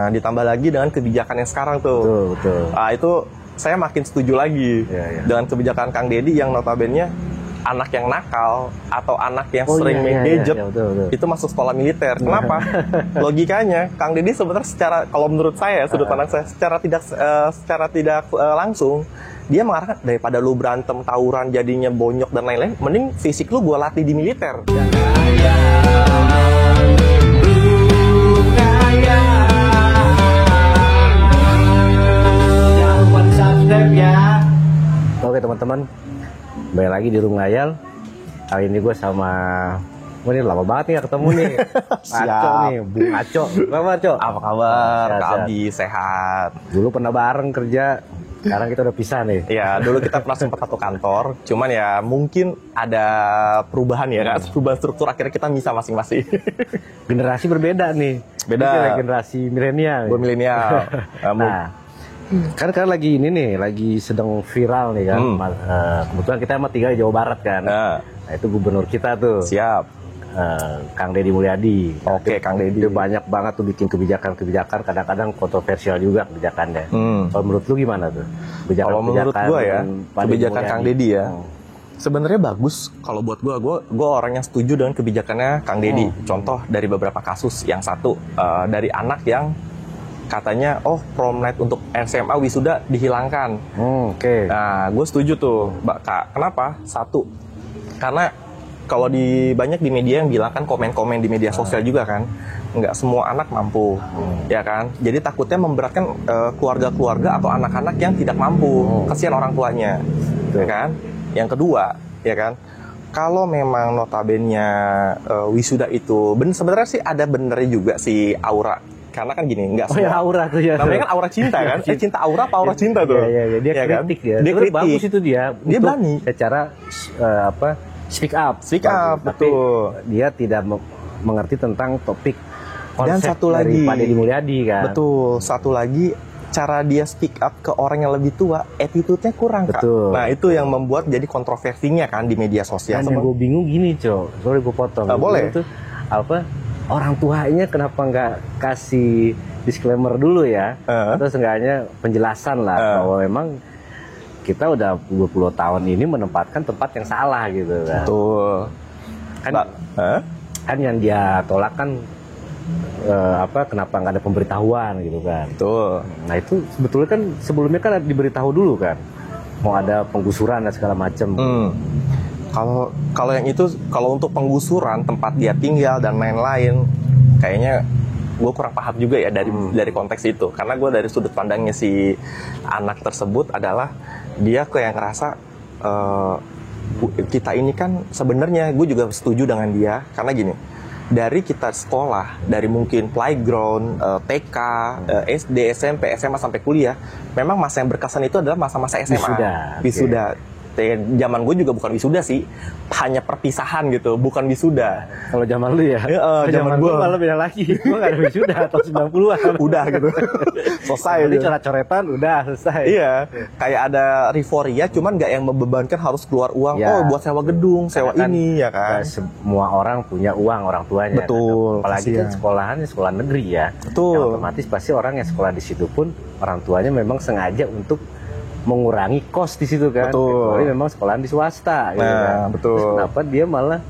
Nah, ditambah lagi dengan kebijakan yang sekarang tuh. Betul. Nah, itu saya makin setuju lagi dengan kebijakan Kang Deddy yang notabene anak yang nakal atau anak yang sering main gadget itu masuk sekolah militer. Kenapa? Logikanya Kang Deddy sebenarnya secara, kalau menurut saya sudut pandang saya, secara tidak langsung dia mengarahkan daripada lu berantem, tawuran, jadinya bonyok dan lain-lain, mending fisik lu gua latih di militer. Oke teman-teman, kembali lagi di Room Ngayal. Kali ini gue sama, ini lama banget nih gak ketemu nih. Aco nih, Bung Aco. Apa kabar, Cok? Apa kabar? Kak Abi sehat. Dulu pernah bareng kerja, sekarang kita udah pisah nih. Iya, dulu kita pernah sempat satu kantor. Cuman ya mungkin ada perubahan ya, Kak. Perubahan struktur, akhirnya kita misah masing-masing. Generasi berbeda nih. Beda. Generasi milenial. Gue milenial. Nah, kan lagi ini nih, lagi sedang viral nih kan. Kebetulan kita emang tinggal di Jawa Barat kan. Nah, itu gubernur kita tuh. Siap. Kang Deddy Mulyadi. Oke, Kang Deddy. Dia banyak banget tuh bikin kebijakan-kebijakan, kadang-kadang kontroversial juga kebijakannya. Kalau menurut lu gimana tuh? Kalau menurut gua ya, kebijakan Kang Deddy ya, sebenarnya bagus. Kalau buat gua orang yang setuju dengan kebijakannya Kang Deddy. Contoh dari beberapa kasus, yang satu dari anak yang katanya, prom night untuk SMA wisuda dihilangkan. Oke. Nah, gue setuju tuh, Mbak Kak. Kenapa? Satu, karena kalau banyak di media yang bilang kan, komen-komen di media sosial juga kan, nggak semua anak mampu, ya kan? Jadi takutnya memberatkan keluarga-keluarga atau anak-anak yang tidak mampu, kasihan orang tuanya, ya kan? Yang kedua, ya kan? Kalau memang notabene wisuda itu, sebenarnya sih ada benernya juga si Aura. Karena kan gini, nggak semua. Aura tuh ya. Namanya kan aura cinta kan? Cinta aura apa aura cinta tuh? Iya, dia kritik kan? Dia kritik. Bagus itu dia. Dia berani. Secara speak up. Speak up, betul. Dia tidak mengerti tentang topik konsep. Dan satu lagi, Pak Deddy Mulyadi kan. Betul. Satu lagi, cara dia speak up ke orang yang lebih tua, attitude-nya kurang, betul. Kak. Nah, itu yang membuat jadi kontroversinya kan di media sosial. Yang gue bingung gini, Cok. Sorry gue potong. Boleh. Itu orang tuanya kenapa nggak kasih disclaimer dulu ya, atau seenggaknya penjelasan lah bahwa memang kita udah 20 tahun ini menempatkan tempat yang salah gitu kan. Betul. Kan yang dia tolak kan kenapa nggak ada pemberitahuan gitu kan. Betul. Nah itu sebetulnya kan sebelumnya kan diberitahu dulu kan, mau ada penggusuran dan segala macam. Kalau yang itu, kalau untuk penggusuran tempat dia tinggal dan lain-lain, kayaknya gue kurang paham juga ya dari konteks itu. Karena gue dari sudut pandangnya si anak tersebut adalah dia kayak ngerasa kita ini kan sebenarnya, gue juga setuju dengan dia. Karena gini, dari kita sekolah, dari mungkin playground, TK, SD, SMP, SMA sampai kuliah, memang masa yang berkesan itu adalah masa-masa SMA. Wisuda. Zaman gue juga bukan wisuda sih, hanya perpisahan gitu, bukan wisuda. Kalau zaman lu ya? Zaman gue malah beda lagi. Gue gak ada wisuda atau 90-an. Udah gitu. Selesai. Jadi coret-coretan udah selesai. Iya. Kayak ada euforia, cuman gak yang membebankan harus keluar uang. Buat sewa gedung, sewa kan ini ya kan. Semua orang punya uang, orang tuanya. Betul. Kan? Apalagi kan sekolahannya sekolah negeri ya. Betul. Yang otomatis pasti orang yang sekolah di situ pun orang tuanya memang sengaja untuk mengurangi kos di situ kan. Betul. Kecuali memang sekolahan di swasta gitu kan. Betul. Terus kenapa dia malah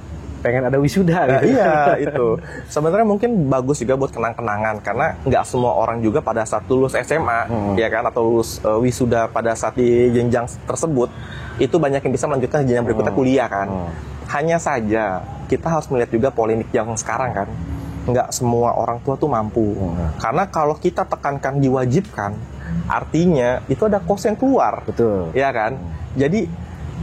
pengen ada wisuda gitu. Iya, itu. Sebenarnya mungkin bagus juga buat kenang-kenangan, karena nggak semua orang juga pada saat lulus SMA ya kan, atau lulus wisuda pada saat di jenjang tersebut, itu banyak yang bisa melanjutkan jenjang berikutnya kuliah kan. Hanya saja kita harus melihat juga polemik yang sekarang kan. Nggak semua orang tua tuh mampu. Karena kalau kita tekankan diwajibkan, artinya itu ada kos yang keluar. Betul. Ya kan? Jadi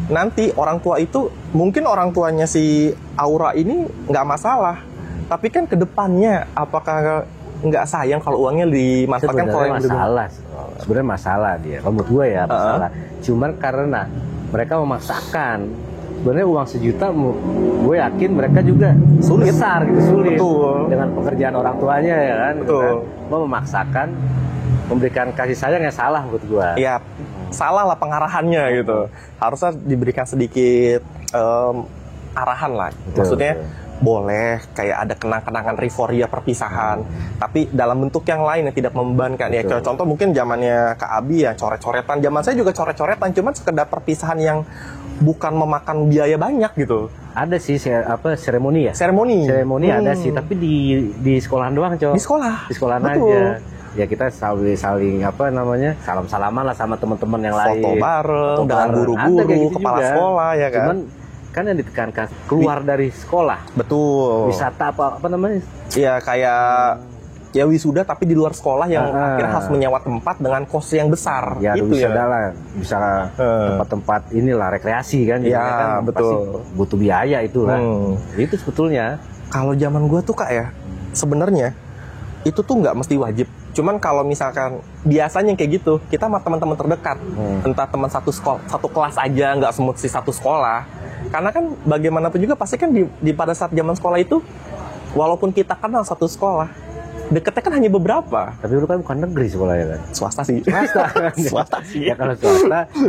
nanti orang tua itu, mungkin orang tuanya si Aura ini nggak masalah, tapi kan ke depannya apakah nggak sayang kalau uangnya dimanfaatkan kalau yang masalah. Sebenarnya masalah dia. Kalau menurut gue ya masalah. Cuman karena mereka memaksakan. Sebenarnya uang sejuta, gue yakin mereka juga sulit. Betul. Dengan pekerjaan orang tuanya ya kan. Betul. Mau memaksakan memberikan kasih sayang yang salah menurut gue. Iya, salah lah pengarahannya gitu. Harusnya diberikan sedikit arahan lah. Maksudnya boleh kayak ada kenang-kenangan euforia perpisahan, tapi dalam bentuk yang lain yang tidak membebankan. Ya contoh mungkin zamannya Kak Abi ya coret-coretan, zaman saya juga coret-coretan, cuman sekedar perpisahan yang bukan memakan biaya banyak gitu. Ada sih seremoni ya? Seremoni ada sih, tapi di sekolahan doang, Cok. Di sekolahan betul. Aja. Ya kita saling salam-salaman lah sama teman-teman yang lain. Foto bareng dengan guru-guru, gitu kepala juga. Sekolah ya kan. Cuman kan yang ditekankan keluar dari sekolah. Betul. Wisata apa namanya? Iya kayak ya wisuda tapi di luar sekolah yang akhirnya harus menyewa tempat dengan kos yang besar. Ya gitu wisuda lah, bisa tempat-tempat inilah rekreasi kan. Iya kan betul. Butuh biaya itu lah. Itu sebetulnya. Kalau zaman gua tuh Kak ya, sebenarnya itu tuh nggak mesti wajib. Cuman kalau misalkan biasanya kayak gitu, kita sama teman-teman terdekat, entah teman satu kelas aja, nggak semut satu sekolah. Karena kan bagaimanapun juga pasti kan di pada saat zaman sekolah itu, walaupun kita kenal satu sekolah, deketnya kan hanya beberapa. Tapi dulu kan bukan negeri sekolahnya kan? Swasta sih. Swasta sih. Ya kalau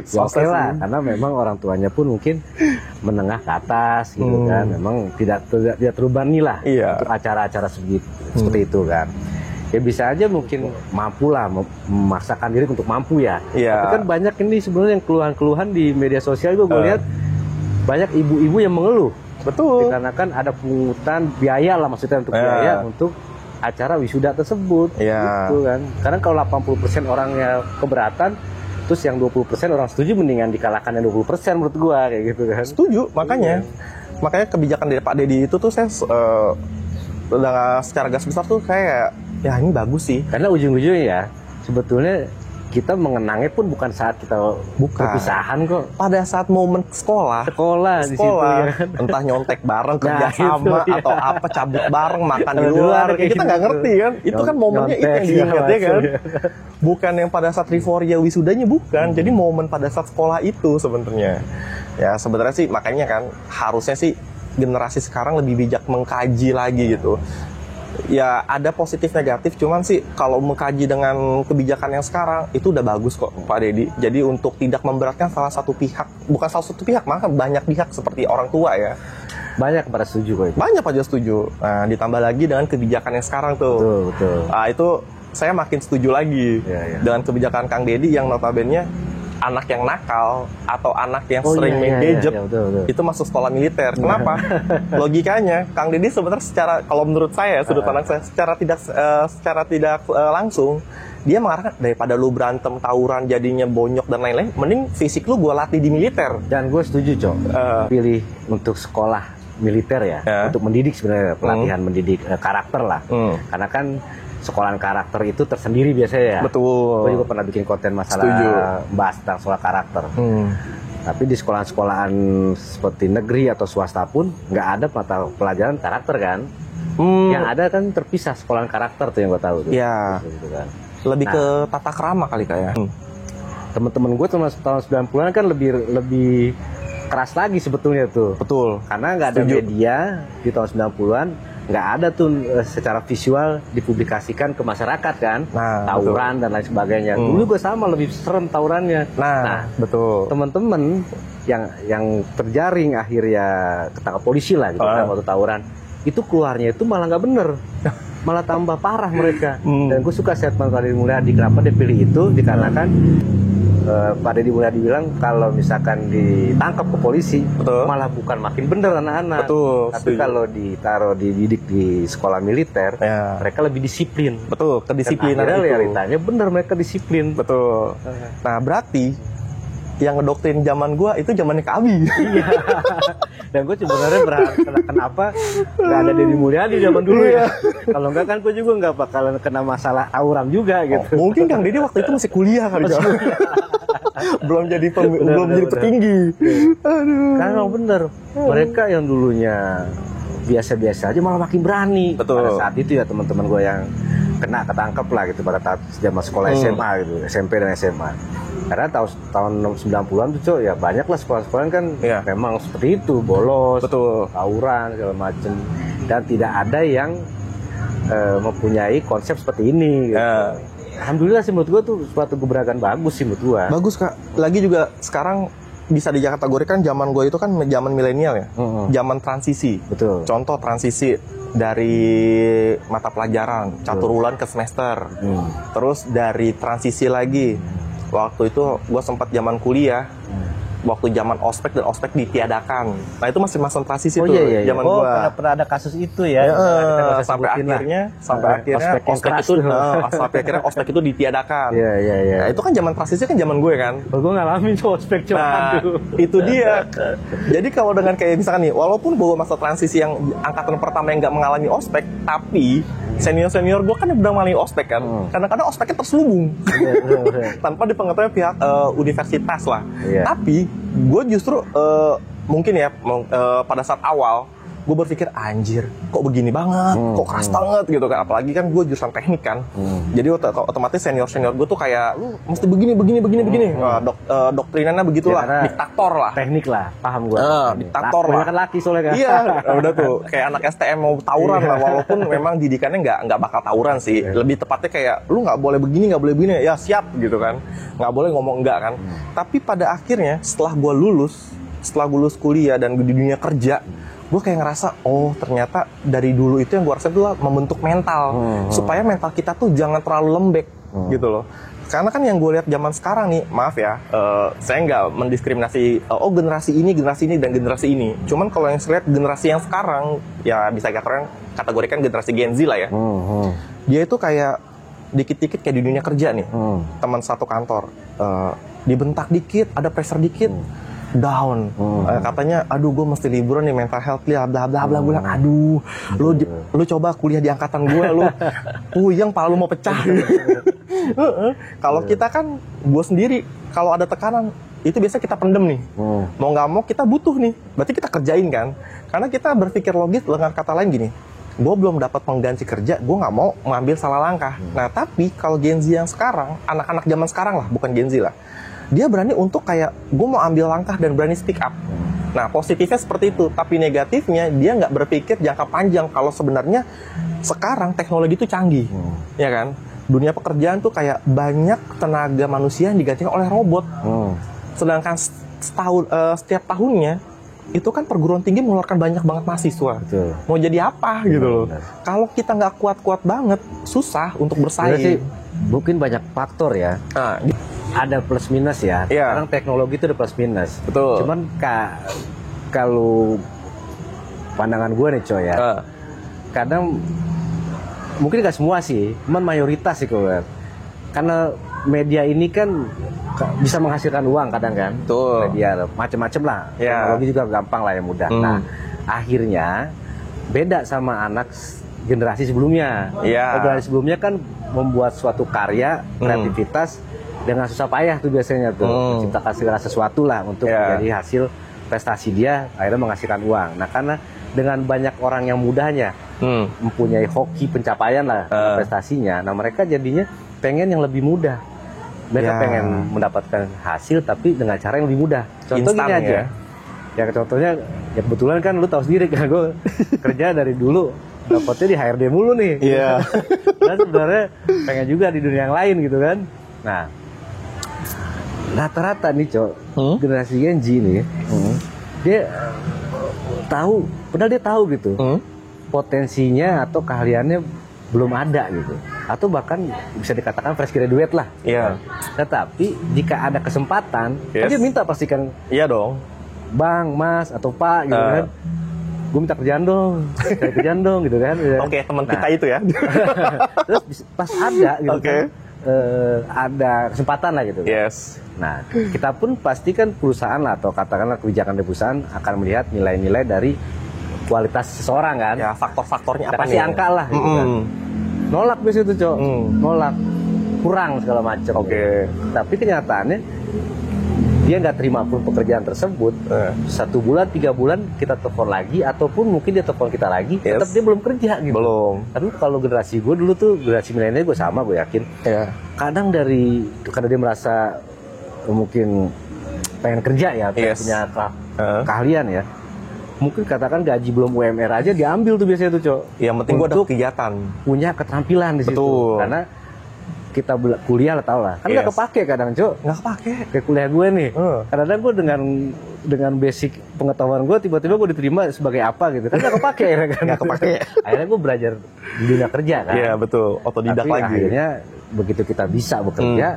swasta ya lah. Karena memang orang tuanya pun mungkin menengah ke atas gitu kan. Memang tidak terbebani lah untuk acara-acara seperti itu kan. Ya bisa aja mungkin mampu lah memaksakan diri untuk mampu ya. Tapi kan banyak ini sebenarnya yang keluhan-keluhan di media sosial juga gue lihat banyak ibu-ibu yang mengeluh. Betul. Dikarenakan ada pungutan biaya lah maksudnya untuk biaya untuk acara wisuda tersebut. Gitu kan. Karena kalau 80% orangnya keberatan, terus yang 20% orang setuju, mendingan dikalahkan yang 20% menurut gua kayak gitu kan. Setuju, makanya kebijakan dari Pak Deddy itu tuh saya secara gas besar tuh kayak ya ini bagus sih. Karena ujung-ujungnya ya sebetulnya kita mengenangnya pun bukan saat kita perpisahan kok. Pada saat momen sekolah di situ ya kan. Entah nyontek bareng, kerja sama atau apa, cabut bareng, makan di luar. Kita nggak ngerti kan. Itu kan momennya itu yang diingat ya kan. Bukan yang pada saat euforia wisudanya, bukan. Jadi momen pada saat sekolah itu sebenarnya. Ya sebenarnya sih makanya kan harusnya sih generasi sekarang lebih bijak mengkaji lagi gitu. Ya ada positif negatif, cuman sih kalau mengkaji dengan kebijakan yang sekarang itu udah bagus kok Pak Deddy. Jadi untuk tidak memberatkan salah satu pihak, bukan salah satu pihak, maka banyak pihak seperti orang tua ya. Banyak pada setuju kok itu. Banyak pada setuju. Nah ditambah lagi dengan kebijakan yang sekarang tuh. Betul. Nah itu saya makin setuju lagi dengan kebijakan Kang Deddy yang notabene anak yang nakal atau anak yang sering main gadget itu masuk sekolah militer. Kenapa? Logikanya Kang Deddy sebenarnya kalau menurut saya sudut pandang saya secara tidak langsung dia mengarahkan daripada lu berantem tawuran jadinya bonyok dan lain-lain, mending fisik lu gua latih di militer. Dan gue setuju Cok, pilih untuk sekolah militer ya untuk mendidik sebenarnya, pelatihan mendidik karakter lah. Karena kan sekolahan karakter itu tersendiri biasanya ya. Betul. Gue juga pernah bikin konten masalah bahas tentang soal karakter. Tapi di sekolahan-sekolahan seperti negeri atau swasta pun nggak ada mata pelajaran karakter kan. Yang ada kan terpisah sekolahan karakter tuh yang gue tahu tuh. Iya. Gitu kan. Lebih ke tata krama kali kayak. Temen-temen gue tahun 90-an kan lebih keras lagi sebetulnya tuh. Betul. Karena nggak ada media di tahun 90-an. Nggak ada tuh secara visual dipublikasikan ke masyarakat kan, tawuran dan lain sebagainya. Dulu gue sama, lebih serem tawurannya. Nah betul. Teman-teman yang terjaring akhirnya ketangkap polisi lah gitu kan waktu tawuran, itu keluarnya itu malah nggak bener, malah tambah parah mereka. Dan gue suka statement Pak Deddy Mulyadi, kenapa dia pilih itu, dikarenakan Pak Deddy Mulyadi bilang kalau misalkan ditangkap ke polisi, malah bukan makin bener anak-anak. Tapi kalau ditaruh dididik di sekolah militer, mereka lebih disiplin. Betul, kedisiplinan itu. Realitanya bener mereka disiplin. Betul. Nah berarti yang ngedoktrin zaman gua itu zamannya Kak Abi. Iya. Dan gue sebenarnya kenapa nggak ada Deddy Mulyadi zaman dulu ya. Kalau enggak kan gue juga nggak bakalan kena masalah tawuran juga gitu. Mungkin Kang Deddy waktu itu masih kuliah kali ya. belum jadi petinggi. Aduh. Karena bener, mereka yang dulunya biasa-biasa aja malah makin berani. Pada saat itu ya teman-teman gue yang kena ketangkep lah gitu pada zaman sekolah SMA gitu, SMP dan SMA. Karena tahun 90-an tuh Cok, ya banyak lah sekolah-sekolah kan memang seperti itu, bolos, tawuran segala macem, dan tidak ada yang mempunyai konsep seperti ini gitu. Alhamdulillah sih menurut gue tuh suatu gebrakan bagus sih menurut gue. Bagus Kak. Lagi juga sekarang bisa dikategorikan zaman gue itu kan zaman milenial ya, zaman transisi. Betul. Contoh transisi dari mata pelajaran catur bulan ke semester, terus dari transisi lagi. Waktu itu gue sempat zaman kuliah, waktu zaman ospek dan ospek ditiadakan. Nah itu masih masa transisi tuh, zaman gue. Pernah ada kasus itu ya. Sampai akhirnya ospek itu ditiadakan. Nah itu kan zaman transisi kan zaman gue kan. Gue ngalamin tuh ospek cuma. Itu dia. Jadi kalau dengan kayak misalkan nih, walaupun gue masa transisi yang angkatan pertama yang nggak mengalami ospek, tapi senior gue kan yang udah mengalami ospek kan. Kadang-kadang ospeknya terselubung tanpa dipengetahui pihak universitas lah. Tapi gue justru mungkin ya pada saat awal gue berpikir anjir kok begini banget, kok keras banget gitu kan, apalagi kan gue jurusan teknik kan, jadi otomatis senior gue tuh kayak lu mesti begini. Doktrinannya begitulah, ya, diktator lah, teknik lah, paham gue. Diktator lah, kan laki soalnya kan. Iya, udah tuh kayak anak STM mau tawuran lah, walaupun memang didikannya nggak bakal tawuran sih, lebih tepatnya kayak lu nggak boleh begini, ya siap gitu kan, nggak boleh ngomong enggak kan. Tapi pada akhirnya setelah gue lulus kuliah dan di dunia kerja, gue kayak ngerasa, oh ternyata dari dulu itu yang gue rasain itulah membentuk mental, supaya mental kita tuh jangan terlalu lembek gitu loh. Karena kan yang gue lihat zaman sekarang nih, maaf ya, saya nggak mendiskriminasi, generasi ini dan generasi ini. Cuman kalau yang saya lihat generasi yang sekarang, ya bisa kategorikan generasi Gen Z lah ya. Dia itu kayak dikit-dikit kayak di dunia kerja nih, teman satu kantor, dibentak dikit, ada pressure dikit, down, katanya aduh gue mesti liburan nih, mental health bla bla bla. Gue bilang aduh lu coba kuliah di angkatan gue, lu puyeng pala lu mau pecah. Kalau kita kan, gue sendiri kalau ada tekanan itu biasa kita pendem nih, mau nggak mau kita butuh nih, berarti kita kerjain kan, karena kita berpikir logis. Dengan kata lain gini, gue belum dapat pengganti kerja, gue nggak mau mengambil salah langkah. Nah tapi kalau Gen Z yang sekarang, anak-anak zaman sekarang lah, bukan Gen Z lah, dia berani untuk kayak gue mau ambil langkah dan berani speak up. Nah positifnya seperti itu, tapi negatifnya dia nggak berpikir jangka panjang kalau sebenarnya sekarang teknologi itu canggih, ya kan? Dunia pekerjaan tuh kayak banyak tenaga manusia yang digantikan oleh robot. Sedangkan setiap tahunnya itu kan perguruan tinggi mengeluarkan banyak banget mahasiswa. Betul. Mau jadi apa gitu loh? Kalau kita nggak kuat-kuat banget, susah untuk bersaing. Mungkin banyak faktor ya. Ada plus minus ya. Sekarang teknologi itu ada plus minus. Betul. Cuman kalau pandangan gue nih coy ya, kadang mungkin gak semua sih, cuman mayoritas sih kalau lihat. Karena media ini kan bisa menghasilkan uang kadang kan. Betul. Media macam-macam lah. Teknologi juga gampang lah, yang mudah. Nah akhirnya beda sama anak generasi sebelumnya. Generasi sebelumnya kan membuat suatu karya, kreativitas dengan susah payah tuh biasanya tuh, menciptakan segala sesuatu lah untuk menjadi hasil prestasi dia, akhirnya menghasilkan uang. Nah karena dengan banyak orang yang mudahnya mempunyai hoki pencapaian lah prestasinya, nah mereka jadinya pengen yang lebih mudah. Mereka pengen mendapatkan hasil tapi dengan cara yang lebih mudah. Contoh gini aja, ya contohnya ya kebetulan kan lu tahu sendiri kan, gue kerja dari dulu dapetnya di HRD mulu nih. Dan sebenarnya pengen juga di dunia yang lain gitu kan. Nah rata-rata nih generasi Gen Z nih, dia tahu, padahal dia tahu gitu, potensinya atau keahliannya belum ada gitu, atau bahkan bisa dikatakan fresh graduate lah. Tetapi jika ada kesempatan, kan dia minta pastikan. Iya dong, Bang, Mas atau Pak gitu kan, gue minta kerjaan dong, cari kerjaan dong gitu kan. Oke, teman kita itu ya. Terus pas ada gitu kan, ada kesempatan lah gitu. Nah, kita pun pasti kan perusahaan lah, atau katakanlah kebijakan dari perusahaan akan melihat nilai-nilai dari kualitas seseorang kan. Ya, faktor-faktornya apa nih? Kasih angka lah gitu kan. Nolak biasa itu, Cok. Nolak. Kurang segala macam. Tapi kenyataannya dia nggak terima pun pekerjaan tersebut. 1 bulan, 3 bulan kita telepon lagi, ataupun mungkin dia telepon kita lagi, tetap dia belum kerja gitu. Tapi kalau generasi gue dulu tuh, generasi milenial gue sama, gue yakin. Kadang karena dia merasa mungkin pengen kerja ya, punya keahlian ya. Mungkin katakan gaji belum UMR aja diambil tuh biasanya tuh, Cok. Yang penting gue ada kegiatan, punya keterampilan di situ. Karena kita kuliah lah tau lah. Kan nggak kepake kadang, Cok. Nggak kepake. Kayak kuliah gue nih. Kadang-kadang gue dengan basic pengetahuan gue, tiba-tiba gue diterima sebagai apa gitu. Kan nggak kepake akhirnya kan. Nggak kepake. Akhirnya gue belajar di dunia kerja kan. Iya, betul. Otodidak tapi lagi. akhirnya begitu kita bisa bekerja,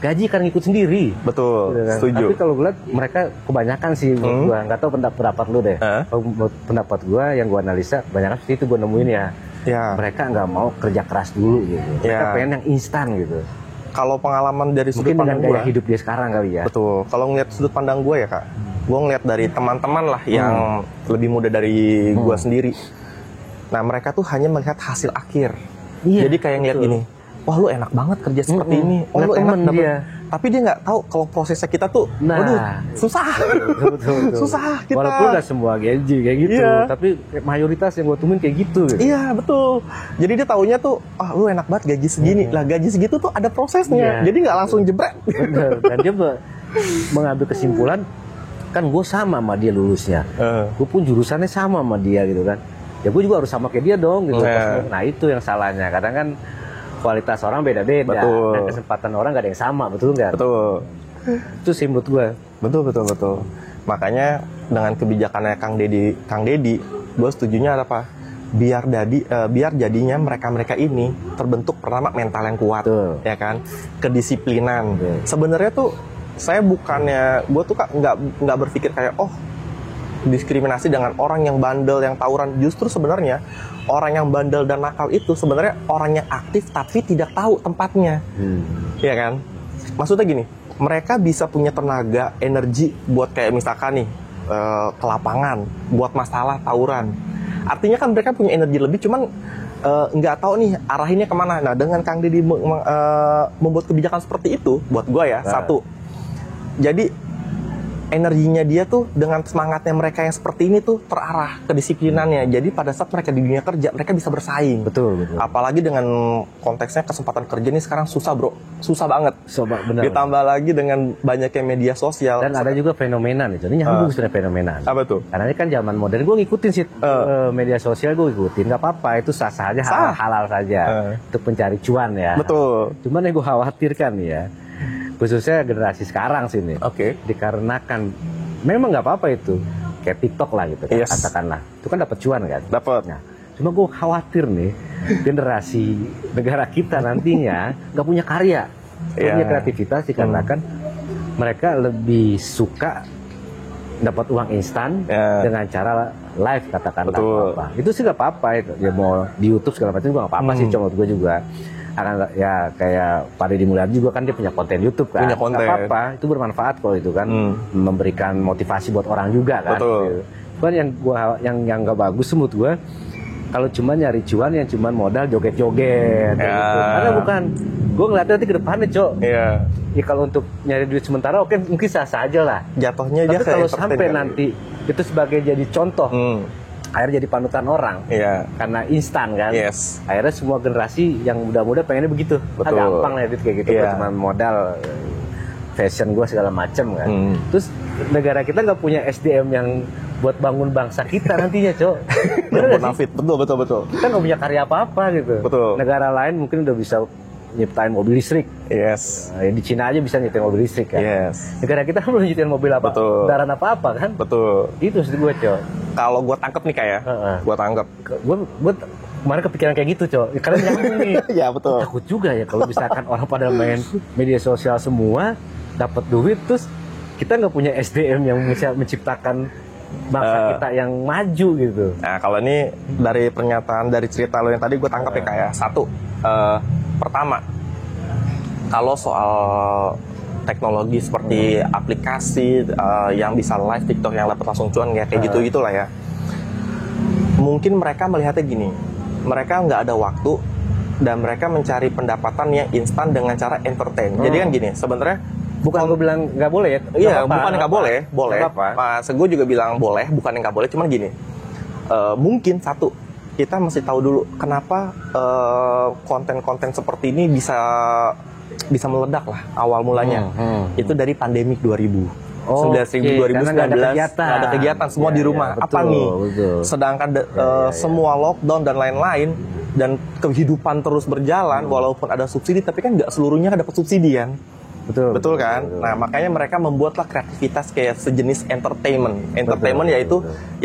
gaji kan ngikut sendiri. Betul, Gitu kan. setuju. Tapi kalau gue lihat mereka kebanyakan sih, gue nggak tahu pendapat lu deh. Pendapat gue yang gue analisa, kebanyakan seperti itu gue nemuin ya. Mereka nggak mau kerja keras dulu gitu. Mereka pengen yang instan gitu. Kalau pengalaman dari sudut mungkin pandang dengan gaya hidup dia sekarang kali ya. Betul. Kalau ngeliat sudut pandang gue ya kak, gue ngeliat dari teman-teman lah yang lebih muda dari gue sendiri. Nah mereka tuh hanya melihat hasil akhir. Jadi kayak ngeliat gini, wah lu enak banget kerja seperti ini. Oh lu enak dapet. Tapi dia nggak tahu kalau prosesnya kita tuh, waduh susah. Betul. Susah kita. Walaupun nggak semua gaji kayak gitu, tapi mayoritas yang gue temuin kayak gitu. Iya betul. Jadi dia taunya tuh, lu enak banget gaji segini. Lah gaji segitu tuh ada prosesnya. Jadi nggak langsung jebret. Bener. Dan dia mengambil kesimpulan, kan gue sama sama dia lulusnya. Gue pun jurusannya sama sama dia gitu kan. Ya gue juga harus sama kayak dia dong gitu. Nah itu yang salahnya. Kadang kan kualitas orang beda-beda, dan kesempatan orang gak ada yang sama, betul nggak? Betul. Itu sih menurut gue. Betul. Makanya dengan kebijakannya Kang Deddy, gue setujunya apa? Biar jadinya mereka ini terbentuk pertama mental yang kuat, ya kan? Kedisiplinan. Sebenarnya tuh saya bukannya, gue tuh nggak berpikir kayak diskriminasi dengan orang yang bandel, yang tawuran. Justru sebenarnya orang yang bandel dan nakal itu sebenarnya orang yang aktif tapi tidak tahu tempatnya, ya kan? Maksudnya gini, mereka bisa punya tenaga, energi buat kayak misalkan nih ke lapangan, buat masalah tawuran. Artinya kan mereka punya energi lebih, cuman nggak tahu nih arahinnya kemana. Nah dengan Kang Deddy membuat kebijakan seperti itu, buat gue ya, satu, jadi energinya dia tuh dengan semangatnya mereka yang seperti ini tuh terarah kedisiplinannya. Jadi pada saat mereka di dunia kerja, mereka bisa bersaing. Betul. Apalagi dengan konteksnya kesempatan kerja ini sekarang susah bro, susah banget. Benar. Ditambah lagi dengan banyaknya media sosial. Dan ada juga fenomena nih, jadi nyambung sebenarnya fenomena. Apa tuh? Karena ini kan zaman modern, gue ngikutin sih media sosial, gue ikutin, nggak apa-apa, itu sah-sah aja, halal saja, untuk mencari cuan ya. Betul. Cuman yang gue khawatirkan nih ya, khususnya generasi sekarang sih nih, dikarenakan memang nggak apa-apa itu kayak TikTok lah gitu kan, katakanlah itu kan dapat cuan kan. Nah, cuma gue khawatir nih generasi negara kita nantinya nggak punya karya, punya kreativitas, dikarenakan mereka lebih suka dapat uang instan dengan cara live, katakanlah apa. Itu sih nggak apa-apa itu, ya mau di YouTube segala macam juga nggak apa-apa sih, cuma gue juga akan ya kayak Pak Deddy Mulyadi juga kan dia punya konten YouTube kan, nggak apa-apa, itu bermanfaat kalau itu kan, memberikan motivasi buat orang juga kan. Betul. Cuman yang nggak bagus menurut gue, kalau cuma nyari cuan yang cuma modal joget-joget gitu. Karena bukan, gue ngeliatnya nanti ke depannya Cok. Ya kalau untuk nyari duit sementara oke, mungkin sah-sah aja lah. Jatuhnya tapi kalau sampai nanti itu sebagai jadi contoh, akhirnya jadi panutan orang, karena instan kan. Akhirnya semua generasi yang muda-muda pengennya begitu. Gampang lah kayak gitu, cuma modal fashion gue segala macem kan. Terus negara kita nggak punya SDM yang buat bangun bangsa kita nantinya Cok. Betul. Kita nggak punya karya apa-apa gitu. Negara lain mungkin udah bisa nyiptain mobil listrik. Di Cina aja bisa nyiptain mobil listrik kan. Negara kita belum nyiptain mobil kendaraan apa-apa kan. Itu maksud gue Cok. Kalau gue tangkep nih kayak, gue tangkep. Gue kemarin kepikiran kayak gitu Cok. Karena nyambung nih. Betul. Takut juga ya kalau misalkan orang pada main media sosial semua, dapat duit, terus kita nggak punya SDM yang bisa menciptakan bangsa kita yang maju gitu. Nah kalau ini dari pernyataan, dari cerita lo yang tadi gue tangkap ya kayak satu, pertama, kalau soal teknologi seperti aplikasi yang bisa live TikTok yang dapat langsung cuan kayak gitu-gitulah ya. Mungkin mereka melihatnya gini, mereka nggak ada waktu dan mereka mencari pendapatan yang instan dengan cara entertain. Jadi kan gini, sebenarnya bukan gue bilang nggak boleh ya? Iya, bukan nggak boleh, boleh. Mas gue juga bilang boleh, bukan nggak boleh. Cuman gini, mungkin satu, kita mesti tahu dulu kenapa konten-konten seperti ini bisa meledak lah awal mulanya. Itu dari pandemik 2019 ada kegiatan semua di rumah. Apa nih? Sedangkan semua lockdown dan lain-lain, dan kehidupan terus berjalan walaupun ada subsidi, tapi kan nggak seluruhnya dapat subsidi kan. Betul kan? Betul. Nah, makanya mereka membuatlah kreativitas kayak sejenis entertainment. Entertainment ya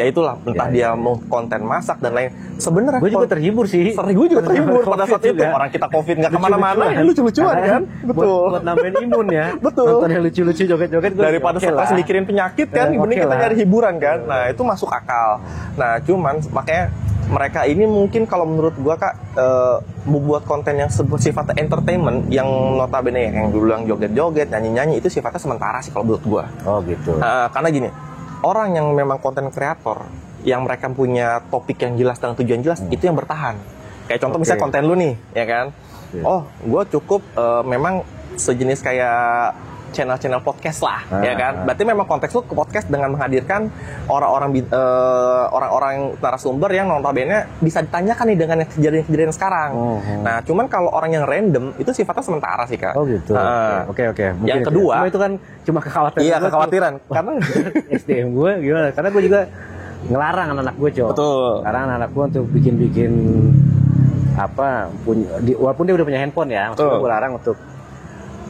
itulah entah dia mau konten masak dan lain. Sebenarnya gue juga terhibur sih. Gue juga terhibur pada saat itu. Orang kita Covid nggak kemana-mana, lucu-lucuan kan? Betul. Buat nambahin imun ya. Betul. Nonton yang lucu-lucu joget-joget. Daripada stres mikirin penyakit kan, mending kita nyari hiburan kan. Nah, itu masuk akal. Nah, cuman makanya mereka ini mungkin kalau menurut gua Kak membuat konten yang sifatnya entertainment yang notabene yang dulu yang joget-joget, nyanyi-nyanyi itu sifatnya sementara sih kalau menurut gua. Oh gitu. Karena gini, orang yang memang konten kreator yang mereka punya topik yang jelas dan tujuan jelas itu yang bertahan. Kayak contoh misalnya konten lu nih, ya kan? Oh, gua cukup memang sejenis kayak channel-channel podcast lah, ya kan? Berarti memang konteks lu ke podcast dengan menghadirkan orang-orang narasumber yang notabene bisa ditanyakan nih dengan kejadian-kejadian sekarang. Nah, cuman kalau orang yang random itu sifatnya sementara sih, Kak. Oh gitu. Oke. Yang kedua, itu kan cuma kekhawatiran. Iya, kekhawatiran. Karena SDM gue gimana? Karena gue juga ngelarang anak-anak gue, Cok. Betul. Larang anak gue untuk bikin walaupun dia udah punya handphone ya, maksudnya gue larang untuk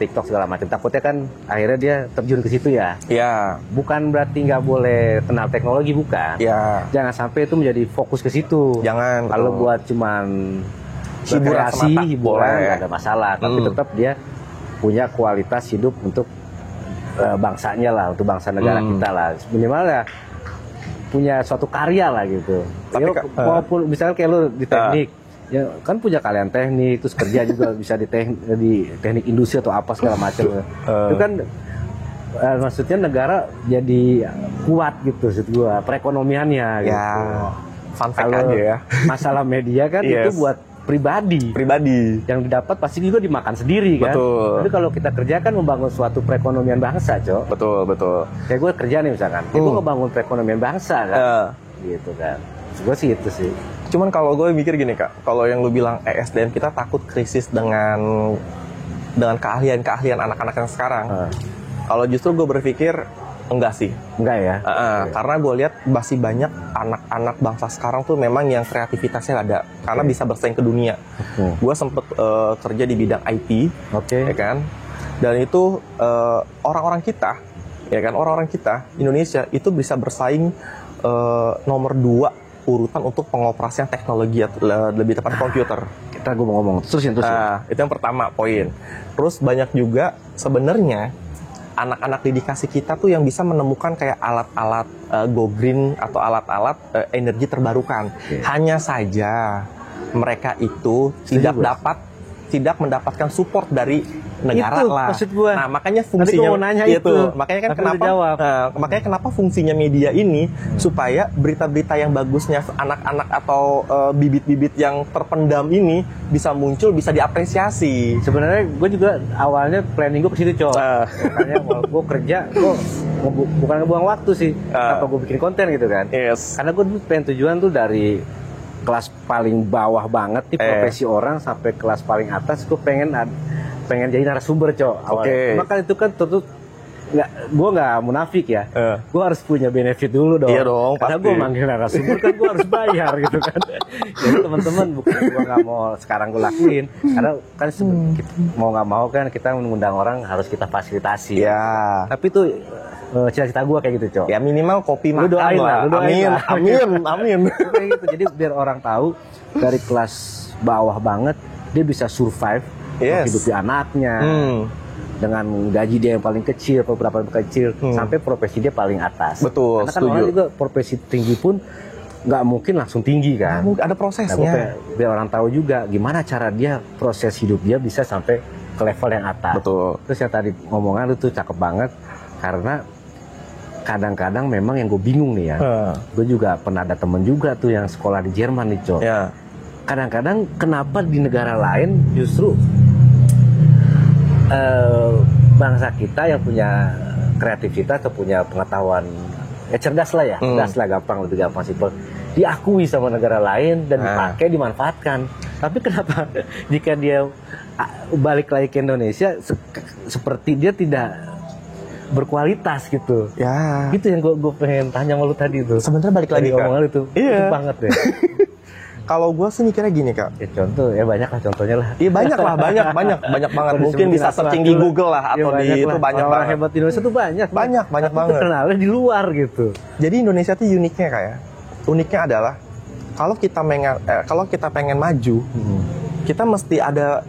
TikTok segala macam. Takutnya kan akhirnya dia terjun ke situ ya. Iya. Bukan berarti nggak boleh kenal teknologi, bukan. Iya. Jangan sampai itu menjadi fokus ke situ. Jangan. Kalau buat cuman hiburan nggak ada masalah. Tapi tetap dia punya kualitas hidup untuk bangsanya lah, untuk bangsa negara kita lah. Minimal ya punya suatu karya lah gitu. Tapi walaupun misalnya kayak lu di teknik. Ya kan punya kalian teknik, terus kerja juga bisa di teknik industri atau apa segala macam. Itu kan maksudnya negara jadi kuat gitu, maksud gua perekonomiannya. Ya, gitu. fun fact aja ya. Masalah media kan itu buat pribadi. Yang didapat pasti juga dimakan sendiri kan. Betul. Tapi kalau kita kerja kan membangun suatu perekonomian bangsa, Cok. Betul. Kayak gue kerja nih misalkan, gue ngebangun perekonomian bangsa kan. Gitu kan. Gue sih itu sih. Cuman kalau gue mikir gini, Kak, kalau yang lu bilang ESDM kita takut krisis dengan keahlian anak-anak yang sekarang. Kalau justru gue berpikir enggak sih. Enggak ya? Karena gue lihat masih banyak anak-anak bangsa sekarang tuh memang yang kreativitasnya ada, karena bisa bersaing ke dunia. Gue sempet kerja di bidang IT, ya kan? Dan itu orang-orang kita, ya kan, orang-orang kita Indonesia itu bisa bersaing nomor 2 urutan untuk pengoperasian teknologi, lebih tepat komputer. Kita gue mau ngomong terusin. Itu yang pertama poin. Terus banyak juga sebenarnya anak-anak dedikasi kita tuh yang bisa menemukan kayak alat-alat go green atau alat-alat energi terbarukan. Hanya saja mereka itu tidak mendapatkan support dari negara itu, lah. Maksud gua. Nah, makanya fungsinya itu. Makanya kan makanya kenapa fungsinya media ini supaya berita-berita yang bagusnya anak-anak atau bibit-bibit yang terpendam ini bisa muncul, bisa diapresiasi. Sebenarnya gue juga awalnya planning gue ke situ, Cok. Makanya kalau gue kerja, gue bukan ngebuang waktu sih. Apa gue bikin konten gitu kan. Karena gue dulu pengen tujuan tuh dari kelas paling bawah banget nih profesi orang sampai kelas paling atas, gue pengen jadi narasumber, Cok. Cuma kan itu kan tentu gue nggak munafik ya. Gue harus punya benefit dulu dong. Iya dong, karena pasti. gue manggil narasumber kan gue harus bayar gitu kan. Jadi teman-teman, bukan gue nggak mau sekarang gue lakuin, karena kan mau nggak mau kan kita mengundang orang harus kita fasilitasi. Ya. Tapi itu cita-cita gue kayak gitu, Cok. Ya minimal kopi makan doain lah. Amin. Kayak gitu. Jadi biar orang tahu dari kelas bawah banget dia bisa survive, hidupi anaknya dengan gaji dia yang paling kecil, beberapa kecil, sampai profesi dia paling atas. Betul. Karena kan orang juga profesi tinggi pun nggak mungkin langsung tinggi kan. Ada prosesnya. Biar orang tahu juga gimana cara dia proses hidup dia bisa sampai ke level yang atas. Betul. Terus yang tadi ngomongan itu cakep banget, karena kadang-kadang memang yang gue bingung nih ya, gue juga pernah ada temen juga tuh yang sekolah di Jerman nih, Cok. Kadang-kadang kenapa di negara lain justru bangsa kita yang punya kreativitas atau punya pengetahuan cerdas lah ya, cerdas lah, lebih gampang simpel, diakui sama negara lain dan dipakai, dimanfaatkan. Tapi kenapa jika dia balik lagi ke Indonesia seperti dia tidak berkualitas gitu. Gitu yang gue pengen tanya sama lu tadi tuh. Sebenarnya balik lagi omongan itu. Iya. Itu banget deh. Kalau gue sih mikirnya gini Kak. Ya contoh, ya banyak lah contohnya lah. Iya banyak lah, banyak banget. Mungkin bisa searching di Google lah atau di itu banyak orang banget. hebat di Indonesia tuh banyak Banyak banget. Terkenalnya di luar gitu. Jadi Indonesia tuh uniknya kayak, uniknya adalah kalau kita pengen maju, kita mesti ada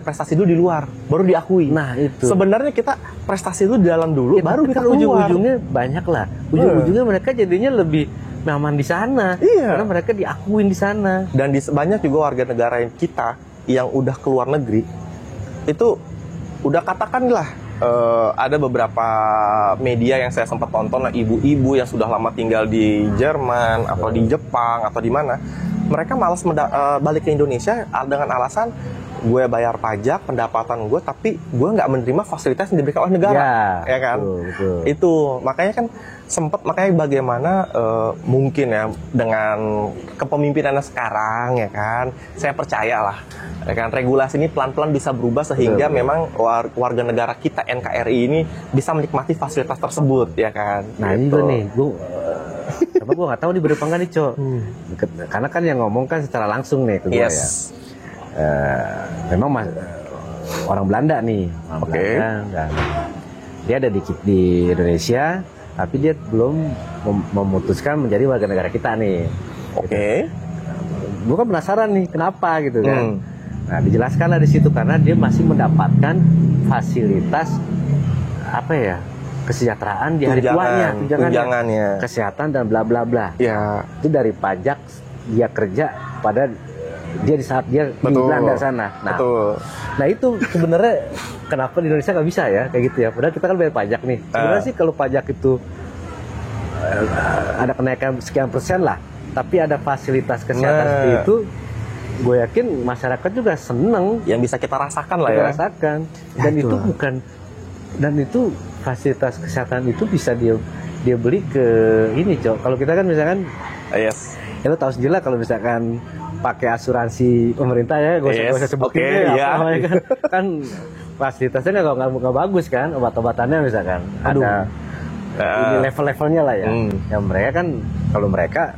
prestasi dulu di luar, baru diakui. Nah itu. Sebenarnya kita prestasi itu di dalam dulu, baru kita keluar. Ujung-ujungnya banyak lah. Ujung-ujungnya mereka jadinya lebih nyaman di sana. Iya. Karena mereka diakuin di sana. Dan banyak juga warga negara kita yang udah keluar negeri, itu udah katakanlah ada beberapa media yang saya sempat tonton, ibu-ibu yang sudah lama tinggal di Jerman atau di Jepang atau di mana, mereka malas balik ke Indonesia dengan alasan gue bayar pajak pendapatan gue, tapi gue nggak menerima fasilitas yang diberikan oleh negara, ya kan? Betul. Itu makanya kan makanya bagaimana mungkin ya dengan kepemimpinannya sekarang, ya kan, saya percayalah, ya kan, regulasi ini pelan-pelan bisa berubah sehingga memang warga negara kita NKRI ini bisa menikmati fasilitas tersebut, ya kan? Nah gitu. ini gue nih, gue nggak tahu nih bener apa enggak nih Cok. Karena kan yang ngomong kan secara langsung nih ke gue ya. Memang orang Belanda nih, Belanda, dan dia ada di Indonesia, tapi dia belum memutuskan menjadi warga negara kita nih. Gue kan penasaran nih kenapa gitu kan. Nah dijelaskanlah di situ karena dia masih mendapatkan fasilitas apa ya, kesejahteraan di hari tuanya, tunjangannya, kesehatan dan bla bla bla. Ya. Itu dari pajak dia kerja pada dia di saat dia di Belanda sana. Nah, nah itu sebenarnya kenapa di Indonesia nggak bisa ya kayak gitu ya? Padahal kita kan bayar pajak nih. Sebenarnya sih kalau pajak itu ada kenaikan sekian persen lah, tapi ada fasilitas kesehatan seperti itu, gue yakin masyarakat juga seneng. Yang bisa kita rasakan lah ya. Rasakan. Dan ya, itu bukan, dan itu fasilitas kesehatan itu bisa dia beli ke ini Cok. Kalau kita kan misalkan, ya lo tahu sendiri lah kalau misalkan pakai asuransi pemerintah ya, gue usah sebutin kan fasilitasnya nggak bagus kan, obat-obatannya misalkan ada ini level-levelnya lah ya. Yang mereka kan kalau mereka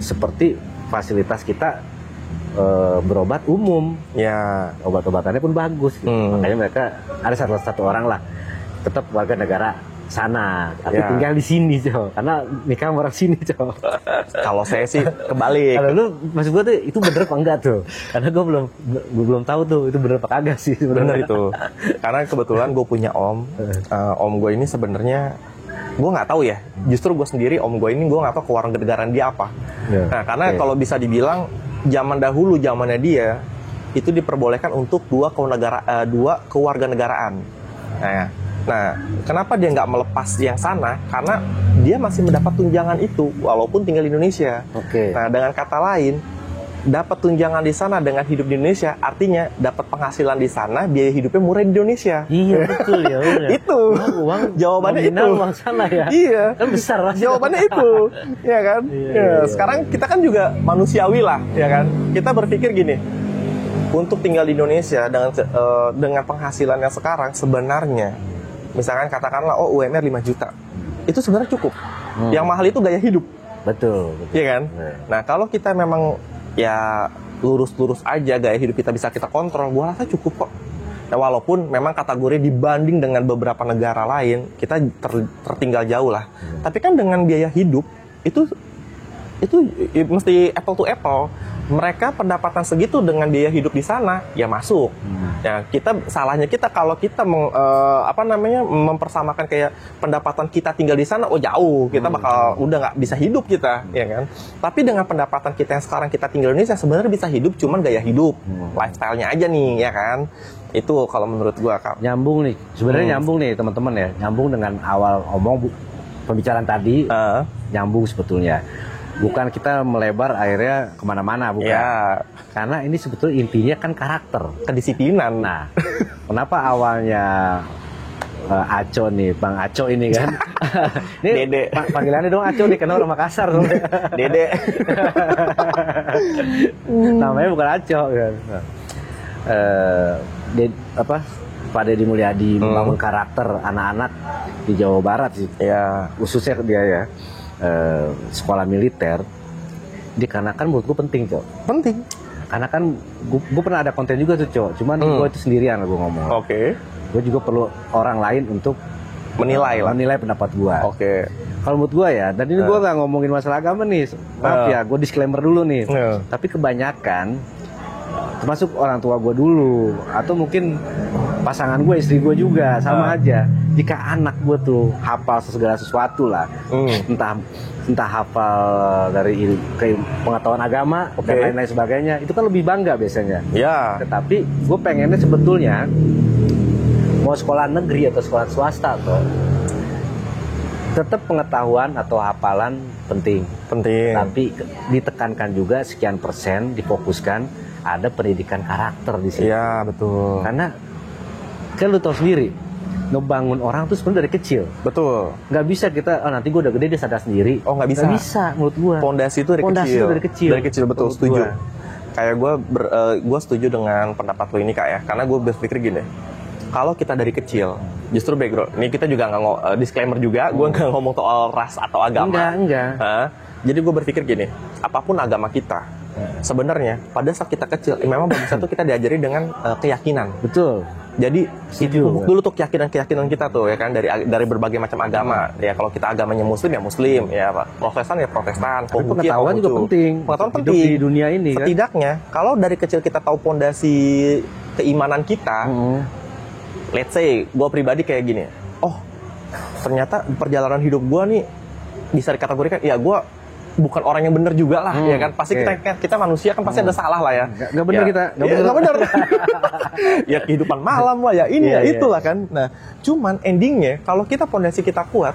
seperti fasilitas kita berobat umum, ya obat-obatannya pun bagus. Gitu. Makanya mereka ada satu orang lah tetap warga negara sana, tapi tinggal di sini Cok, karena nikah orang sini Cok. Kalau saya sih kebalik. Kalau lu maksud gue tuh itu bener apa enggak tuh? Karena gue belum tahu tuh itu bener apa kagak sih sebenarnya. Bener itu. Karena kebetulan gue punya om gue ini sebenarnya gue nggak tahu ya. Justru gue sendiri om gue ini gue nggak tahu kewarganegaraan dia apa. Nah karena kalau bisa dibilang zaman dahulu zamannya dia itu diperbolehkan untuk dua kewarganegaraan. Nah, kenapa dia nggak melepas yang sana? Karena dia masih mendapat tunjangan itu walaupun tinggal di Indonesia. Nah, dengan kata lain, dapat tunjangan di sana dengan hidup di Indonesia, artinya dapat penghasilan di sana, biaya hidupnya murah di Indonesia. Iya betul ya. Itu uang jawabannya itu. Uang sana ya. Iya. Kan besar lah. Jawabannya itu, ya kan? Iya. Sekarang kita kan juga manusiawi lah, ya kan? Kita berpikir gini, untuk tinggal di Indonesia dengan penghasilan yang sekarang sebenarnya. Misalkan katakanlah UMR 5 juta. Itu sebenarnya cukup. Yang mahal itu gaya hidup. Betul. Iya kan? Nah, kalau kita memang ya lurus-lurus aja gaya hidup kita bisa kita kontrol, gua rasa cukup kok. Nah, walaupun memang kategori dibanding dengan beberapa negara lain, kita tertinggal jauh lah. Tapi kan dengan biaya hidup itu mesti apple to apple. Mereka pendapatan segitu dengan biaya hidup di sana ya masuk. Ya salahnya kita kalau kita mempersamakan kayak pendapatan kita tinggal di sana, jauh kita bakal udah nggak bisa hidup kita, ya kan. Tapi dengan pendapatan kita yang sekarang kita tinggal di Indonesia sebenarnya bisa hidup, cuman gaya hidup, lifestyle-nya aja nih, ya kan. Itu kalau menurut gua Kak. Nyambung nih, sebenarnya nyambung nih teman-teman ya, nyambung dengan awal pembicaraan tadi, nyambung sebetulnya. Bukan kita melebar akhirnya kemana-mana, bukan. Ya. Karena ini sebetulnya intinya kan karakter, kedisiplinan. Nah, kenapa awalnya Aco nih, Bang Aco ini kan? Ini Dede. Panggilannya dong Aco nih, karena orang Makassar. Dede. Namanya bukan Aco kan. Pak Deddy Mulyadi membangun karakter anak-anak di Jawa Barat sih. Ya. Khususnya dia ya. Sekolah militer karena kan menurut gue penting, Cok. Penting. Karena kan gue pernah ada konten juga tuh, Cok. Cuman gue itu sendirian gue ngomong. Oke. Gue juga perlu orang lain untuk menilai pendapat gue. Oke. Kalau menurut gue ya, dan ini gue nggak ngomongin masalah agama nih, maaf ya, gue disclaimer dulu nih. Tapi kebanyakan, termasuk orang tua gue dulu, atau mungkin pasangan gue, istri gue juga, sama aja. Jika anak gue tuh hafal segala sesuatu lah, entah hafal dari pengetahuan agama dan lain-lain sebagainya, itu kan lebih bangga biasanya. Ya. Tetapi gue pengennya sebetulnya mau sekolah negeri atau sekolah swasta atau tetap pengetahuan atau hafalan penting. Tapi ditekankan juga sekian persen, difokuskan ada pendidikan karakter di sini. Iya, betul. Karena kan lu tahu sendiri, ngebangun orang tuh sebenarnya dari kecil. Betul. Nggak bisa kita, nanti gue udah gede dia sadar sendiri. Oh, nggak bisa. Nggak bisa menurut gue. Pondasi itu dari kecil. Dari kecil, betul, setuju. Kayak gue setuju dengan pendapat lo ini, Kak, ya. Karena gue berpikir gini, kalau kita dari kecil, justru background, ini kita juga nggak disclaimer juga, gue nggak ngomong soal ras atau agama. Enggak. Jadi gue berpikir gini, apapun agama kita, sebenarnya pada saat kita kecil, memang bagusnya tuh kita diajari dengan keyakinan. Betul. Jadi dipupuk dulu tuh keyakinan kita tuh ya kan, dari berbagai macam agama. Ya kalau kita agamanya Muslim ya Muslim, ya Protestan ya Protestan. Pengetahuan juga penting. Pengetahuan penting di dunia ini. Setidaknya kalau dari kecil kita tahu pondasi keimanan kita. Let's say, gue pribadi kayak gini, ternyata perjalanan hidup gue nih bisa dikategorikan, ya gue bukan orang yang benar juga lah, ya kan? Pasti kita manusia kan pasti ada salah lah ya. Nggak benar ya, kita, nggak benar. Ya kehidupan malam lah ya, ini ya itulah kan. Nah, cuman endingnya kalau kita pondasi kita kuat,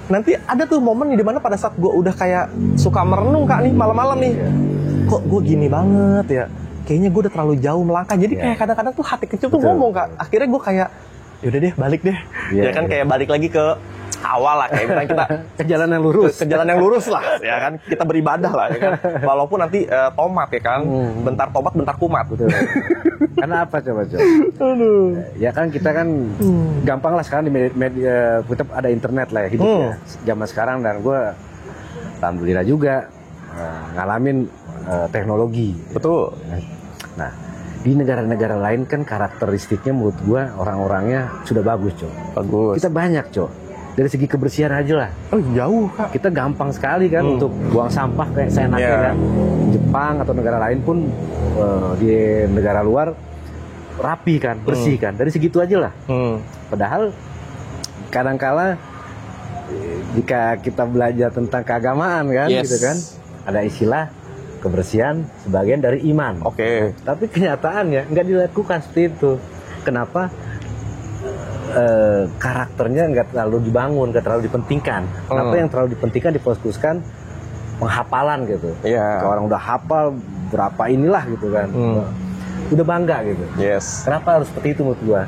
nanti ada tuh momen di mana pada saat gue udah kayak suka merenung, Kak, nih malam-malam nih, kok gue gini banget ya. Kayaknya gue udah terlalu jauh melangkah. Jadi kayak kadang-kadang tuh hati kecil tuh ngomong, Kak. Akhirnya gue kayak, yaudah deh balik deh. Ya kan kayak balik lagi ke awal lah. Kayak misalnya kita ke jalan yang lurus. Ke jalan yang lurus lah. Ya kan, kita beribadah lah. Ya kan? Walaupun nanti tomat ya kan. Bentar tobat, bentar kumat. Betul. Karena apa coba? Ya kan kita kan gampang lah sekarang di media, kita ada internet lah ya hidupnya. Zaman sekarang, dan gue alhamdulillah juga ngalamin teknologi. Betul. Nah, di negara-negara lain kan karakteristiknya menurut gua orang-orangnya sudah bagus, Cok. Bagus. Kita banyak, Cok. Dari segi kebersihan aja lah. Oh, jauh, Kak. Kita gampang sekali kan untuk buang sampah kayak seenaknya kan. Jepang atau negara lain pun di negara luar rapi kan, bersih kan. Dari segitu aja lah. Padahal kadang-kala jika kita belajar tentang keagamaan kan, gitu kan, ada istilah kebersihan sebagian dari iman. Tapi kenyataannya nggak dilakukan seperti itu. Kenapa? Karakternya nggak terlalu dibangun, nggak terlalu dipentingkan. Kenapa yang terlalu dipentingkan, difokuskan penghafalan gitu. Orang udah hafal berapa inilah gitu kan. Udah bangga gitu. Kenapa harus seperti itu menurut gua?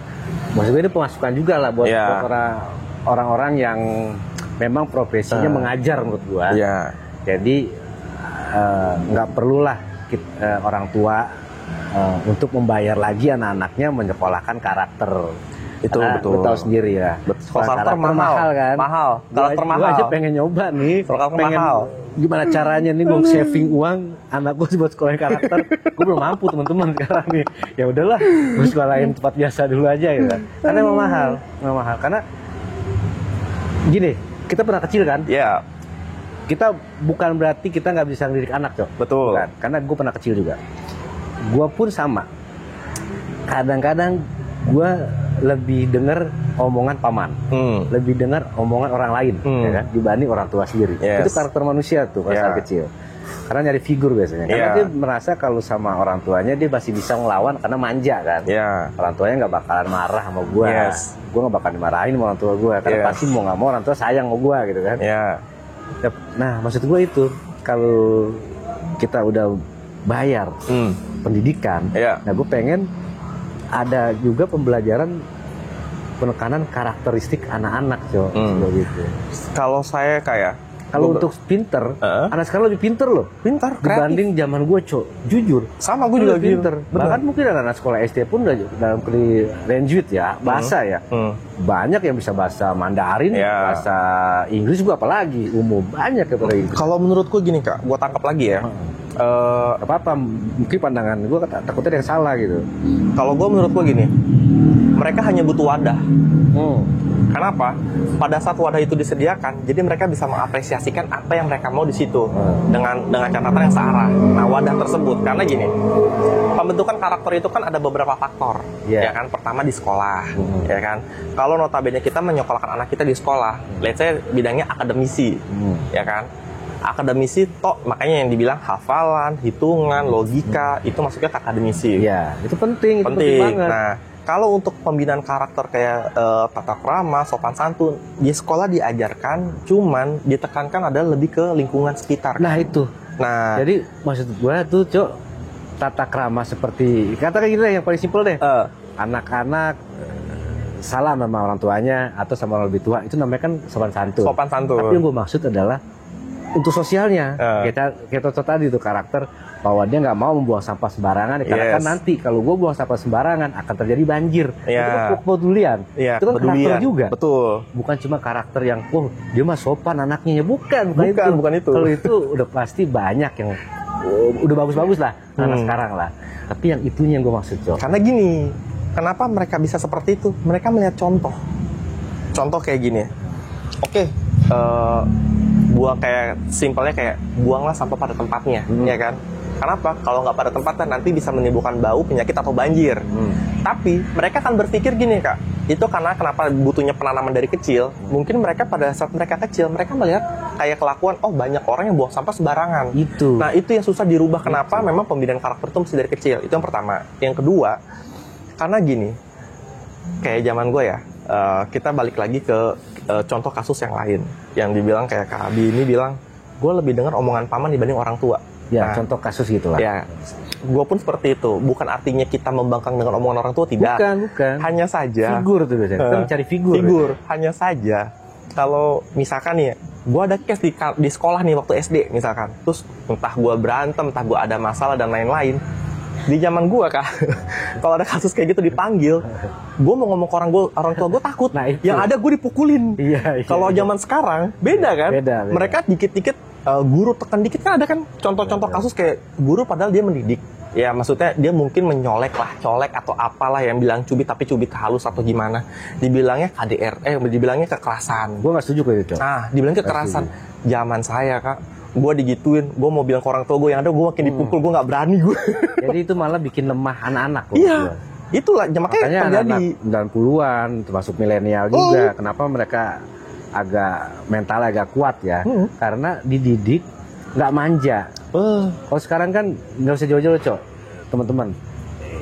Maksudnya ini pemasukan juga lah buat orang-orang yang memang profesinya mengajar menurut gua. Jadi nggak perlulah orang tua untuk membayar lagi anak-anaknya menyekolahkan karakter. Itu betul. Tahu sendiri ya. Karakter mahal kan? Karakter mahal. Gue aja pengen nyoba nih. Pengen mahal. Gimana caranya nih gue saving uang anak gue buat sekolahin karakter. Gue belum mampu teman-teman sekarang nih. Ya udahlah, gue sekolahin tempat biasa dulu aja ya. Karena emang mahal. Karena gini, kita pernah kecil kan? Kita bukan berarti kita nggak bisa ngedidik anak, Cok. Betul. Bukan. Karena gue pernah kecil juga. Gue pun sama. Kadang-kadang gue lebih dengar omongan paman, lebih dengar omongan orang lain, ya kan, dibanding orang tua sendiri. Itu karakter manusia tuh pas kecil. Karena nyari figur biasanya. Karena dia merasa kalau sama orang tuanya dia masih bisa ngelawan karena manja kan. Orang tuanya nggak bakalan marah sama gue. Gue nggak bakalan dimarahin sama orang tua gue. Karena pasti mau nggak mau orang tua sayang sama gue gitu kan. Nah, maksud gue itu kalau kita udah bayar pendidikan, nah gue pengen ada juga pembelajaran penekanan karakteristik anak-anak, Cok. Gitu. Kalau saya kalau untuk pinter, anak sekarang lebih pinter loh. Pinter, dibanding zaman gue, Cok. Jujur. Sama gue juga pinter. Bahkan mungkin anak sekolah SD pun udah dalam lanjut ya, bahasa ya. Banyak yang bisa bahasa Mandarin, bahasa Inggris juga apalagi umum. Banyak ya. Kalau menurut gue gini, Kak, gue tangkap lagi ya. apa mungkin pandangan gue takutnya ada yang salah gitu. Kalau gue menurut gue gini, mereka hanya butuh wadah. Kenapa? Pada saat wadah itu disediakan, jadi mereka bisa mengapresiasikan apa yang mereka mau di situ dengan catatan yang searah. Nah, wadah tersebut karena gini, pembentukan karakter itu kan ada beberapa faktor, ya kan? Pertama di sekolah, ya kan? Kalau notabene kita menyekolahkan anak kita di sekolah, let's say bidangnya akademisi, ya kan? Akademisi makanya yang dibilang hafalan, hitungan, logika itu masuknya ke akademisi. Ya, itu penting banget. Nah, kalau untuk pembinaan karakter kayak tata krama, sopan santun, di sekolah diajarkan, cuman ditekankan adalah lebih ke lingkungan sekitar. Nah itu. Nah, jadi maksud gue tuh, Cok, tata krama seperti katakan gitu yang paling simpel deh. Anak-anak salam sama orang tuanya atau sama orang lebih tua, itu namanya kan sopan santun. Sopan santun. Tapi yang gue maksud adalah untuk sosialnya, kayak contoh tadi tuh karakter bahwa dia nggak mau membuang sampah sembarangan, karena kan nanti kalau gue buang sampah sembarangan akan terjadi banjir. Itu kan kepedulian, itu kan karakter juga. Betul. Bukan cuma karakter yang, dia mah sopan anaknya, bukan itu. Kalau itu udah pasti banyak yang udah bagus-bagus lah, anak sekarang lah. Tapi yang itunya yang gue maksud, Cok. Karena gini, kenapa mereka bisa seperti itu? Mereka melihat contoh kayak gini. Oke. Buang kayak simpelnya kayak buanglah sampah pada tempatnya, ya kan? Kenapa? Kalau nggak pada tempatnya nanti bisa menimbulkan bau, penyakit atau banjir. Tapi mereka akan berpikir gini, Kak. Itu karena kenapa butuhnya penanaman dari kecil. Mungkin mereka pada saat mereka kecil, mereka melihat kayak kelakuan, banyak orang yang buang sampah sembarangan. Itu. Nah, itu yang susah dirubah. Kenapa? Memang pembinaan karakter itu mesti dari kecil. Itu yang pertama. Yang kedua, karena gini, kayak zaman gue ya, kita balik lagi ke contoh kasus yang lain. Yang dibilang kayak Kak Abi ini bilang, gue lebih dengar omongan paman dibanding orang tua. Ya, contoh kasus gitulah. Ya, gue pun seperti itu. Bukan artinya kita membangkang dengan omongan orang tua, tidak. Bukan. Hanya saja. Figur tuh biasanya. Kita mencari figur. Hanya saja. Kalau misalkan nih, gue ada case di sekolah nih waktu SD misalkan. Terus entah gue berantem, entah gue ada masalah dan lain-lain. Di zaman gue, Kak, kalau ada kasus kayak gitu dipanggil, gue mau ngomong ke orang tua gue takut. Nah, yang ada gue dipukulin. Kalau zaman sekarang beda kan? Beda. Mereka dikit-dikit guru tekan dikit, kan ada kan contoh-contoh kasus kayak guru padahal dia mendidik. Ya maksudnya dia mungkin colek atau apalah, yang bilang cubit tapi cubit halus atau gimana. Dibilangnya KDR, dibilangnya kekerasan. Gue nggak setuju kayak gitu. Nah, dibilang kekerasan. Zaman saya, Kak, gue digituin, gue mau bilang ke orang tua gue, yang ada gue makin dipukul, gue nggak berani gue. Jadi itu malah bikin lemah anak-anak. Iya, itulah makanya terjadi. 90-an, termasuk milenial juga. Kenapa mereka mental agak kuat ya? Karena dididik nggak manja. Kalau sekarang kan nggak usah jauh-jauh, Cok, teman-teman.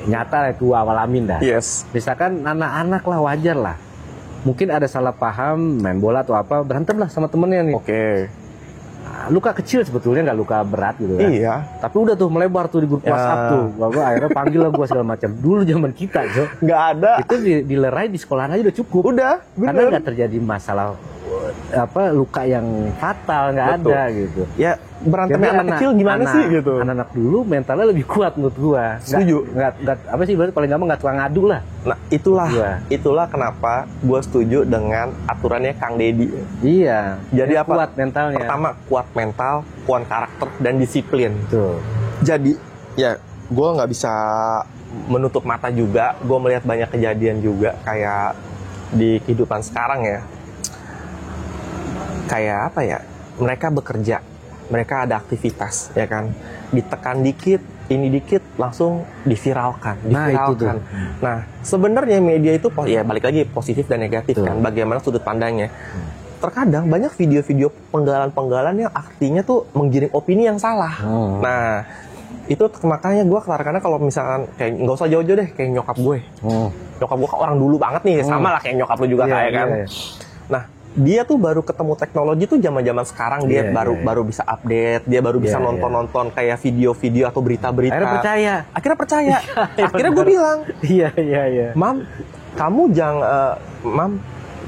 Nyata itu awal amin dah. Yes. Misalkan anak-anak lah, wajar lah. Mungkin ada salah paham, main bola atau apa, berantem lah sama temennya nih. Oke. Luka kecil sebetulnya, nggak luka berat gitu kan. Iya. Tapi udah tuh melebar tuh di grup WhatsApp tuh. Gue akhirnya panggil lah gue segala macam. Dulu zaman kita, Jo, nggak ada. Itu dilerai di sekolahan aja udah cukup. Udah. Bener. Karena nggak terjadi masalah luka yang fatal, nggak ada gitu. Ya berantemnya anak kecil gimana sih gitu. Anak-anak dulu mentalnya lebih kuat menurut gua. Setuju. Nggak apa sih, berarti paling gampang nggak tukang ngadu lah. Nah itulah kenapa gua setuju dengan aturannya Kang Deddy. Iya. Jadi apa? Kuat mentalnya. Pertama kuat mental, kuat karakter dan disiplin. Tuh. Jadi ya gua nggak bisa menutup mata juga. Gua melihat banyak kejadian juga kayak di kehidupan sekarang ya. Kayak apa ya, mereka bekerja, mereka ada aktivitas, ya kan, ditekan dikit, ini dikit, langsung diviralkan. Nah, sebenarnya media itu, ya balik lagi positif dan negatif kan, bagaimana sudut pandangnya. Terkadang banyak video-video penggalan-penggalan yang artinya tuh menggiring opini yang salah. Nah, itu makanya gue karena kalau misalkan kayak nggak usah jauh-jauh deh, kayak nyokap gue. Nyokap gue kan orang dulu banget nih, sama lah kayak nyokap lu juga kayak kan. Nah, dia tuh baru ketemu teknologi tuh zaman-zaman sekarang, dia baru bisa update, dia baru bisa nonton kayak video-video atau berita-berita. Akhirnya percaya. Akhirnya gue bilang, Mam,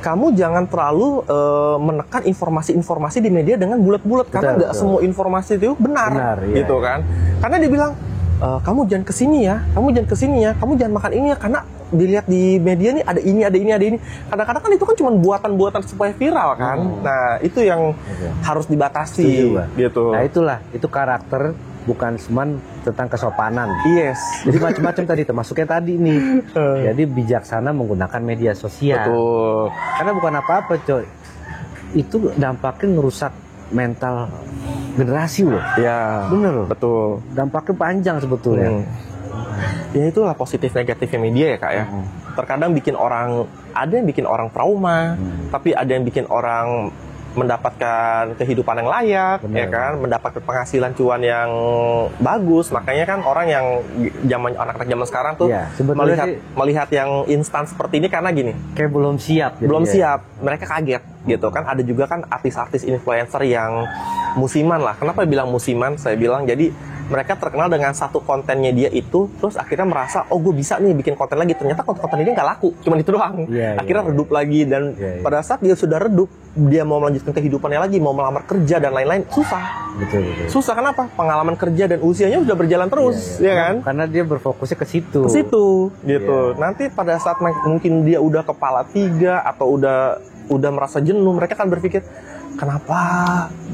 kamu jangan terlalu menekan informasi-informasi di media dengan bulat-bulat, karena nggak semua informasi itu benar gitu kan. Karena dia bilang, kamu jangan kesini ya, kamu jangan makan ini ya, karena dilihat di media nih ada ini. Kadang-kadang kan itu kan cuma buatan-buatan supaya viral kan. Nah, itu yang harus dibatasi gitu. Nah, itu karakter bukan cuma tentang kesopanan. Yes. Jadi macam-macam tadi, termasuknya tadi nih. Jadi bijaksana menggunakan media sosial. Betul. Karena bukan apa-apa, coy. Itu dampaknya ngerusak mental generasi loh. Ya. Bener loh. Betul. Dampaknya panjang sebetulnya. Ya itulah positif negatifnya media ya kak ya. Terkadang ada yang bikin orang trauma, tapi ada yang bikin orang mendapatkan kehidupan yang layak, Bener. ya kan, mendapatkan penghasilan cuan yang bagus. Makanya kan orang yang anak-anak zaman sekarang tuh melihat yang instan seperti ini karena gini, kayak belum siap. Belum siap, mereka kaget gitu kan. Ada juga kan artis-artis influencer yang musiman lah. Kenapa bilang musiman? Saya bilang jadi mereka terkenal dengan satu kontennya dia itu, terus akhirnya merasa, oh gue bisa nih bikin konten lagi. Ternyata konten ini nggak laku, cuma itu doang. Akhirnya redup lagi, dan pada saat dia sudah redup, dia mau melanjutkan kehidupannya lagi, mau melamar kerja dan lain-lain, susah. Betul. Susah kenapa? Pengalaman kerja dan usianya sudah berjalan terus, ya kan? Karena dia berfokusnya ke situ. Ke situ, gitu. Nanti pada saat mungkin dia udah kepala 3 atau udah merasa jenuh, mereka kan berpikir, kenapa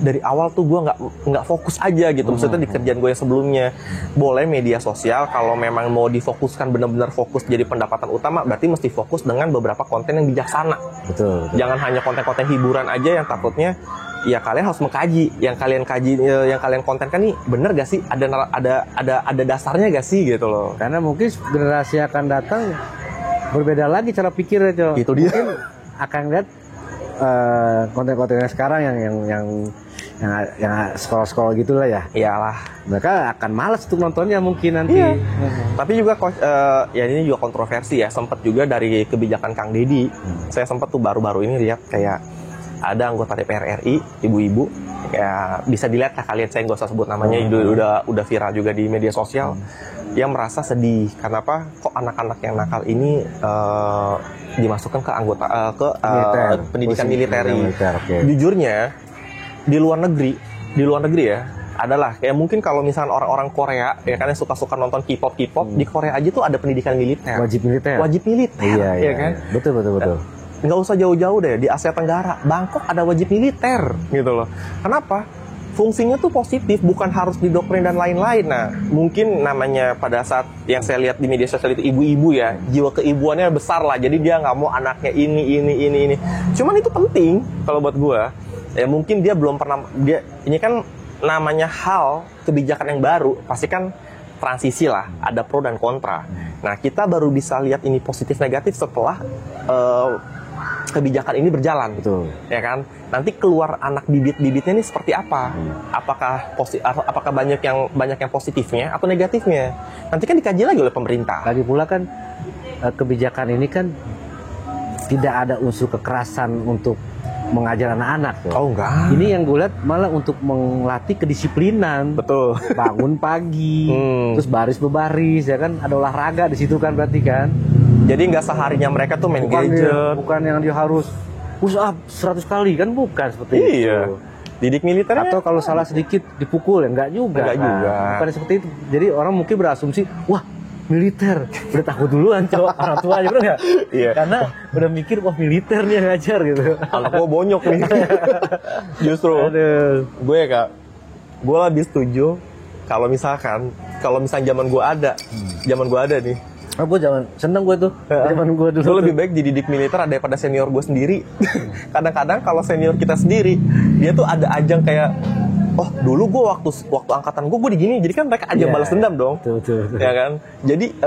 dari awal tuh gue nggak fokus aja gitu, maksudnya di kerjaan gue yang sebelumnya. Boleh media sosial kalau memang mau difokuskan benar-benar fokus jadi pendapatan utama, berarti mesti fokus dengan beberapa konten yang bijaksana. Betul. Jangan hanya konten-konten hiburan aja yang takutnya ya kalian harus mengkaji, yang kalian kontenkan nih bener gak sih, ada dasarnya gak sih gitu loh. Karena mungkin generasi akan datang berbeda lagi cara pikirnya, coy. Itu dia. Mungkin akan lihat konten-kontennya sekarang yang scroll gitulah ya. Iyalah. Mereka akan malas untuk nontonnya mungkin nanti. Iya. Tapi juga ya ini juga kontroversi ya. Sempat juga dari kebijakan Kang Deddy. Saya sempat tuh baru-baru ini lihat kayak ada anggota DPR RI, ibu-ibu, ya bisa dilihat lah kalian, saya nggak usah sebut namanya, udah viral juga di media sosial, yang merasa sedih kenapa kok anak-anak yang nakal ini dimasukkan ke pendidikan militer. Jujurnya di luar negeri ya adalah kayak mungkin kalau misalnya orang-orang Korea ya kan yang suka-suka nonton K-pop, di Korea aja tuh ada pendidikan militer. Wajib militer. Iya. Kan? Betul. Nggak usah jauh-jauh deh, di Asia Tenggara, Bangkok ada wajib militer gitu loh. Kenapa? Fungsinya tuh positif, bukan harus didoktrin dan lain-lain. Nah, mungkin namanya pada saat yang saya lihat di media sosial itu ibu-ibu ya, jiwa keibuannya besar lah. Jadi dia nggak mau anaknya ini. Cuman itu penting kalau buat gua. Ya mungkin dia belum pernah, ini kan namanya hal kebijakan yang baru, pasti kan transisi lah, ada pro dan kontra. Nah, kita baru bisa lihat ini positif negatif setelah kebijakan ini berjalan, betul, ya kan? Nanti keluar anak bibit-bibitnya ini seperti apa? Apakah banyak yang positifnya atau negatifnya? Nanti kan dikaji lagi oleh pemerintah. Lagi pula kan kebijakan ini kan tidak ada unsur kekerasan untuk mengajar anak-anak. Oh enggak. Ini yang gue lihat malah untuk melatih kedisiplinan. Betul. Bangun pagi, terus baris berbaris, ya kan? Ada olahraga di situ kan berarti kan? Jadi nggak seharinya mereka tuh main gadget. Bukan yang dia harus push up 100 kali kan, bukan seperti itu. Iya. Didik militernya. Atau kalau salah sedikit dipukul, ya enggak juga. Bukan seperti itu. Jadi orang mungkin berasumsi, wah militer, udah takut duluan cowok orang tua aja, bener nggak? Iya. Karena udah mikir, wah militer nih yang ngajar gitu. Anak gue bonyok nih. Justru. Gue ya kak, gue lebih setuju kalau misalnya zaman gue ada nih. Oh, gue seneng gue tuh, zaman gue dulu. Gue lebih baik dididik militer daripada senior gue sendiri. Kadang-kadang kalau senior kita sendiri, dia tuh ada ajang kayak, oh dulu gue waktu angkatan gue digini, jadi kan mereka ajang balas dendam dong. Betul. Ya kan? Jadi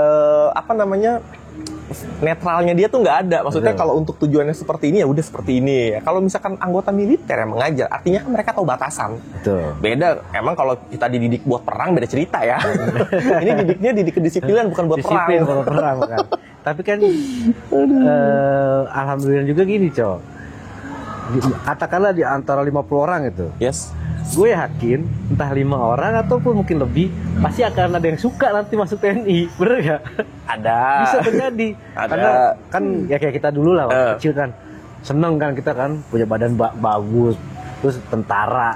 netralnya dia tuh nggak ada. Maksudnya kalau untuk tujuannya seperti ini ya udah seperti ini. Kalau misalkan anggota militer yang mengajar, artinya kan mereka tahu batasan. Betul. Beda. Emang kalau kita dididik buat perang beda cerita ya. Ini didiknya didik kedisiplinan bukan buat disiplin, bukan perang kan. Tapi kan alhamdulillah juga gini, Cok. Katakanlah di antara 50 orang itu. Yes. Gue yakin entah 5 orang ataupun mungkin lebih pasti akan ada yang suka nanti masuk TNI, bener gak? Ada. Bisa terjadi. Ada. Karena kan ya kayak kita dulu lah waktu kecil kan, seneng kan kita kan punya badan bagus, terus tentara.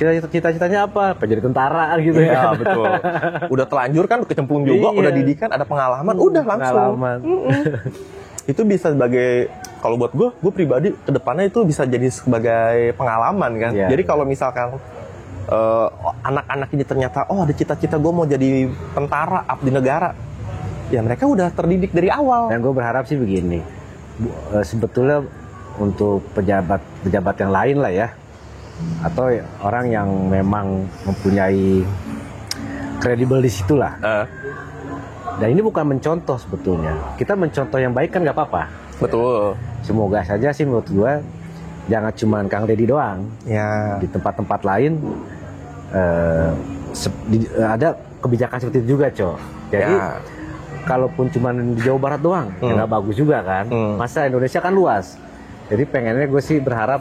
Cita-citanya apa? Pengen jadi tentara gitu ya. Betul. Udah telanjur kan, kecemplung juga, udah didikan, ada pengalaman, udah langsung. Itu bisa sebagai, kalau buat gue pribadi kedepannya itu bisa jadi sebagai pengalaman kan. Jadi kalau misalkan anak-anak ini ternyata ada cita-cita gue mau jadi tentara, abdi negara, ya mereka udah terdidik dari awal. Dan gue berharap sih begini, sebetulnya untuk pejabat yang lain lah ya, atau orang yang memang mempunyai kredibel di situ lah. Dan ini bukan mencontoh sebetulnya. Kita mencontoh yang baik kan nggak apa-apa. Betul. Semoga saja sih menurut gue jangan cuma Kang Deddy doang. Ya. Di tempat-tempat lain ada kebijakan seperti itu juga, Cok. Jadi kalaupun cuma di Jawa Barat doang, ya nggak bagus juga kan. Masa Indonesia kan luas. Jadi pengennya gue sih berharap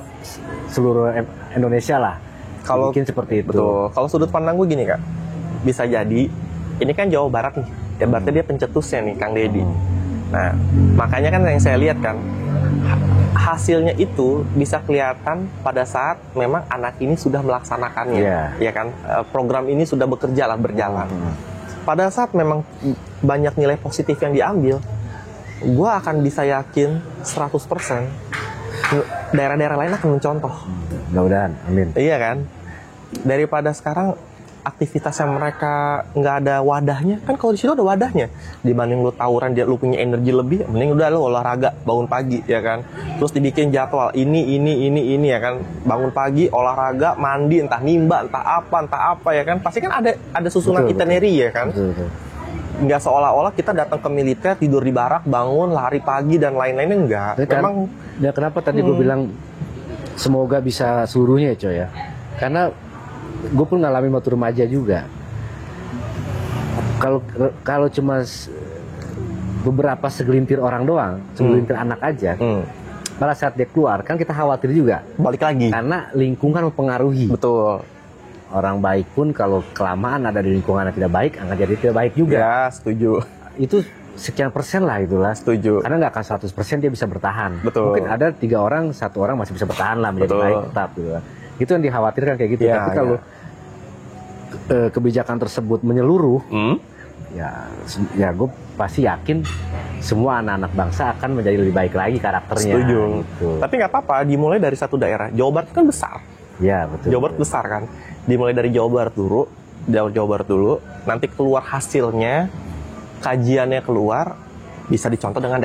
seluruh Indonesia lah kalau bikin seperti itu. Betul. Kalau sudut pandang gue gini, Kak, bisa jadi ini kan Jawa Barat nih, ya berarti dia pencetusnya nih, Kang Deddy. Nah, makanya kan yang saya lihat kan, hasilnya itu bisa kelihatan pada saat memang anak ini sudah melaksanakannya, ya kan, program ini sudah berjalan. Pada saat memang banyak nilai positif yang diambil, gue akan bisa yakin 100% daerah-daerah lain akan mencontoh. Mudah-mudahan, amin. Iya kan, daripada sekarang aktivitas yang mereka nggak ada wadahnya, kan kalau di situ ada wadahnya. Dibanding lu tawuran, lu punya energi lebih, mending udah lu olahraga bangun pagi, ya kan. Terus dibikin jadwal ini ya kan, bangun pagi olahraga, mandi, entah nimba, entah apa ya kan. Pasti kan ada susunan itinerary ya kan. Betul. Nggak seolah-olah kita datang ke militer, tidur di barak, bangun, lari pagi dan lain-lainnya, enggak. Memang ya kenapa tadi gue bilang semoga bisa seluruhnya, Coy ya. Karena gue pun ngalamin waktu remaja juga. Kalau cuma beberapa segelintir orang doang, segelintir anak aja, pada saat dia keluar kan kita khawatir juga. Balik lagi. Karena lingkungan mempengaruhi. Betul. Orang baik pun kalau kelamaan ada di lingkungan yang tidak baik, akan jadi tidak baik juga. Ya, setuju. Itu sekian persen lah itulah. Setuju. Karena nggak akan 100% dia bisa bertahan. Betul. Mungkin ada 3 orang, 1 orang masih bisa bertahan lah menjadi baik tetap gitu. Itu yang dikhawatirkan kayak gitu. Tapi kalau kebijakan tersebut menyeluruh, ya gue pasti yakin semua anak-anak bangsa akan menjadi lebih baik lagi karakternya. Setuju. Gitu. Tapi nggak apa-apa, dimulai dari satu daerah. Jawa Barat kan besar. Ya betul. Jawa Barat besar kan. Dimulai dari Jawa Barat dulu, nanti keluar hasilnya, kajiannya keluar, bisa dicontoh dengan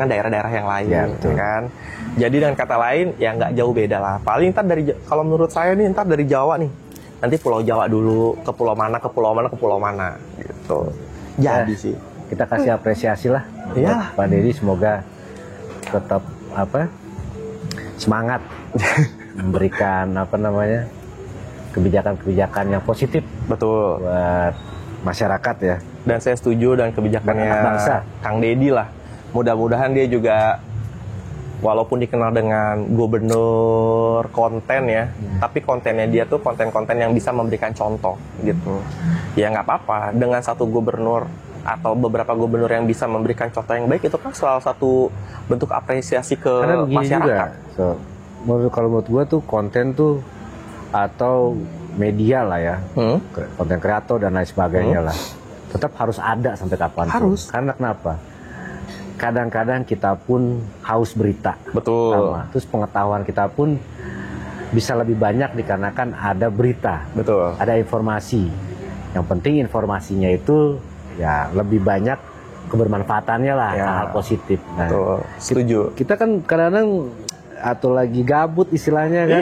daerah-daerah yang lain, ya, betul. Kan. Jadi dengan kata lain, ya nggak jauh beda lah. Paling ntar kalau menurut saya nih, ntar dari Jawa nih, nanti Pulau Jawa dulu, ke pulau mana, gitu. Jadi sih. Kita kasih apresiasi lah buat Pak Deddy, semoga tetap semangat memberikan kebijakan-kebijakan yang positif. Betul. Buat masyarakat ya. Dan saya setuju dengan kebijakannya bangsa. Kang Deddy lah. Mudah-mudahan dia juga walaupun dikenal dengan gubernur konten ya, tapi kontennya dia tuh konten-konten yang bisa memberikan contoh gitu. Ya nggak apa-apa dengan satu gubernur atau beberapa gubernur yang bisa memberikan contoh yang baik, itu kan salah satu bentuk apresiasi ke masyarakat. Kalau menurut gue tuh konten tuh atau media lah ya, konten kreator dan lain sebagainya lah, tetap harus ada sampai kapan. Harus. Karena kenapa? Kadang-kadang kita pun haus berita. Betul. Terus pengetahuan kita pun bisa lebih banyak dikarenakan ada berita. Betul. Ada informasi. Yang penting informasinya itu ya lebih banyak kebermanfaatannya lah, hal positif. Nah, betul. Setuju. Kita kan kadang-kadang atau lagi gabut istilahnya kan,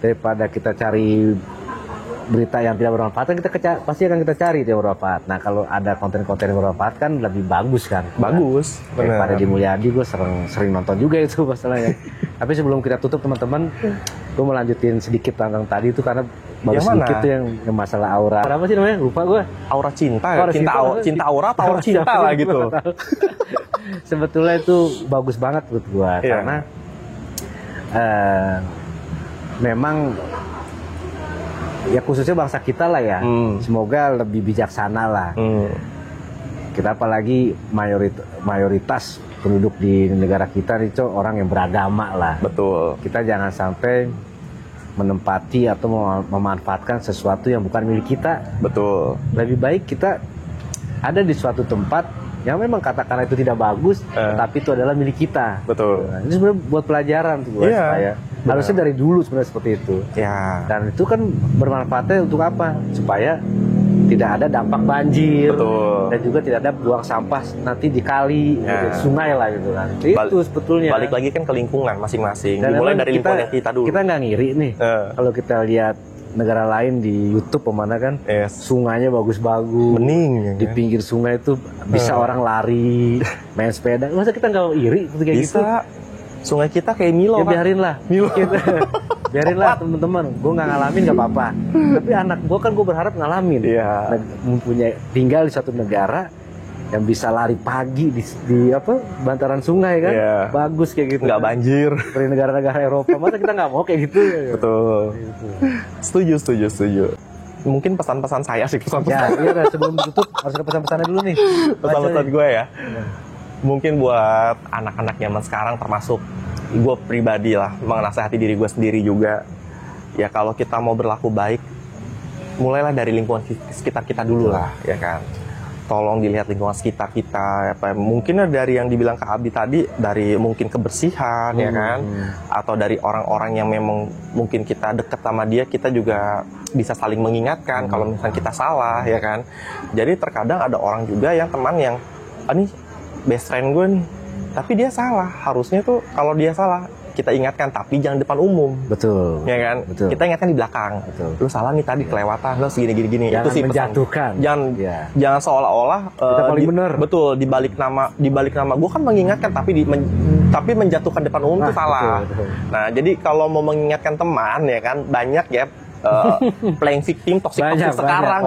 daripada kita cari berita yang tidak bermanfaat, pasti akan kita cari yang bermanfaat. Nah kalau ada konten-konten yang bermanfaat kan lebih bagus kan. Bagus. Daripada di Mulyadi, gue sering nonton juga itu masalahnya. Tapi sebelum kita tutup teman-teman, gue mau lanjutin sedikit tentang tadi itu karena baru sedikit tuh yang masalah aura. Apa sih namanya? Lupa gue. Aura cinta ya? Cinta aura atau aura cinta lah gitu. Sebetulnya itu bagus banget menurut gue, karena memang ya khususnya bangsa kita lah ya, semoga lebih bijaksana lah. Kita apalagi mayoritas penduduk di negara kita itu orang yang beragama lah. Betul. Kita jangan sampai menempati atau memanfaatkan sesuatu yang bukan milik kita. Betul. Lebih baik kita ada di suatu tempat yang memang katakanlah itu tidak bagus, tapi itu adalah milik kita. Betul. Nah, ini sebenarnya buat pelajaran tuh gue supaya harusnya dari dulu sebenarnya seperti itu. Ya. Dan itu kan bermanfaatnya untuk apa? Supaya tidak ada dampak banjir. Betul. Dan juga tidak ada buang sampah nanti di kali, di sungai lah gitu kan. Itu sebetulnya. Balik lagi kan ke lingkungan masing-masing. Dimulai dari lingkungan kita dulu. Kita nggak ngiri nih. Kalau kita lihat negara lain di YouTube pemana kan, sungainya bagus-bagus, bening, di pinggir sungai itu bisa orang lari, main sepeda. Masa kita nggak iri kayak gitu? Bisa. Sungai kita kayak Milo. Ya biarin lah. Milo. Biarin lah teman-teman. Gue nggak ngalamin nggak apa-apa. Tapi anak gue kan gue berharap ngalamin. Iya. Mempunyai tinggal di suatu negara yang bisa lari pagi di apa bantaran sungai kan, bagus kayak gitu. Nggak banjir. Dari negara-negara Eropa, masa kita nggak mau kayak gitu? Betul. Setuju. Mungkin pesan-pesan saya sih, pesan-pesan. Iya, sebelum ditutup harus ada pesan-pesannya dulu nih. Pesan-pesan gue ya. Mungkin buat anak-anak zaman sekarang, termasuk gue pribadi lah, menasehati diri gue sendiri juga. Ya kalau kita mau berlaku baik, mulailah dari lingkungan sekitar kita dulu lah, ya kan. Tolong dilihat lingkungan sekitar kita, mungkin dari yang dibilang Kak Abi tadi, dari mungkin kebersihan, ya kan, atau dari orang-orang yang memang mungkin kita dekat sama dia, kita juga bisa saling mengingatkan kalau misalnya kita salah, ya kan. Jadi terkadang ada orang juga yang teman yang, ini best friend gue nih, tapi dia salah. Harusnya tuh kalau dia salah, kita ingatkan, tapi jangan depan umum. Betul. Ya kan? Betul. Kita ingatkan di belakang. Betul. Lu salah nih tadi, kelewatan, lu segini-gini. Jangan itu sih menjatuhkan. Jangan seolah-olah kita paling benar. Betul, di balik nama gue kan mengingatkan, tapi menjatuhkan depan umum itu salah. Betul. Nah, jadi kalau mau mengingatkan teman, ya kan, banyak ya playing victim, toxic sekarang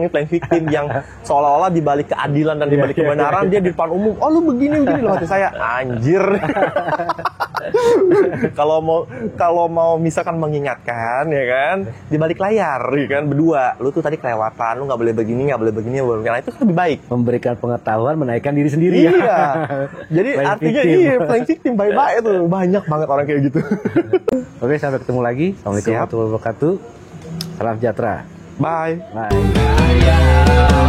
nih playing victim yang seolah-olah di balik keadilan dan di balik kebenaran dia di depan umum, oh lu begini loh, hati saya anjir. Kalau mau misalkan mengingatkan, ya kan, di balik layar, ya kan, berdua, lu tuh tadi kelewatan, lu nggak boleh begini, nah itu kan lebih baik. Memberikan pengetahuan, menaikkan diri sendiri. Iya. Jadi artinya playing victim, bye-bye itu banyak banget orang kayak gitu. Oke, sampai ketemu lagi. Assalamualaikum warahmatullahi wabarakatuh. Salam sejahtera. Bye. Bye.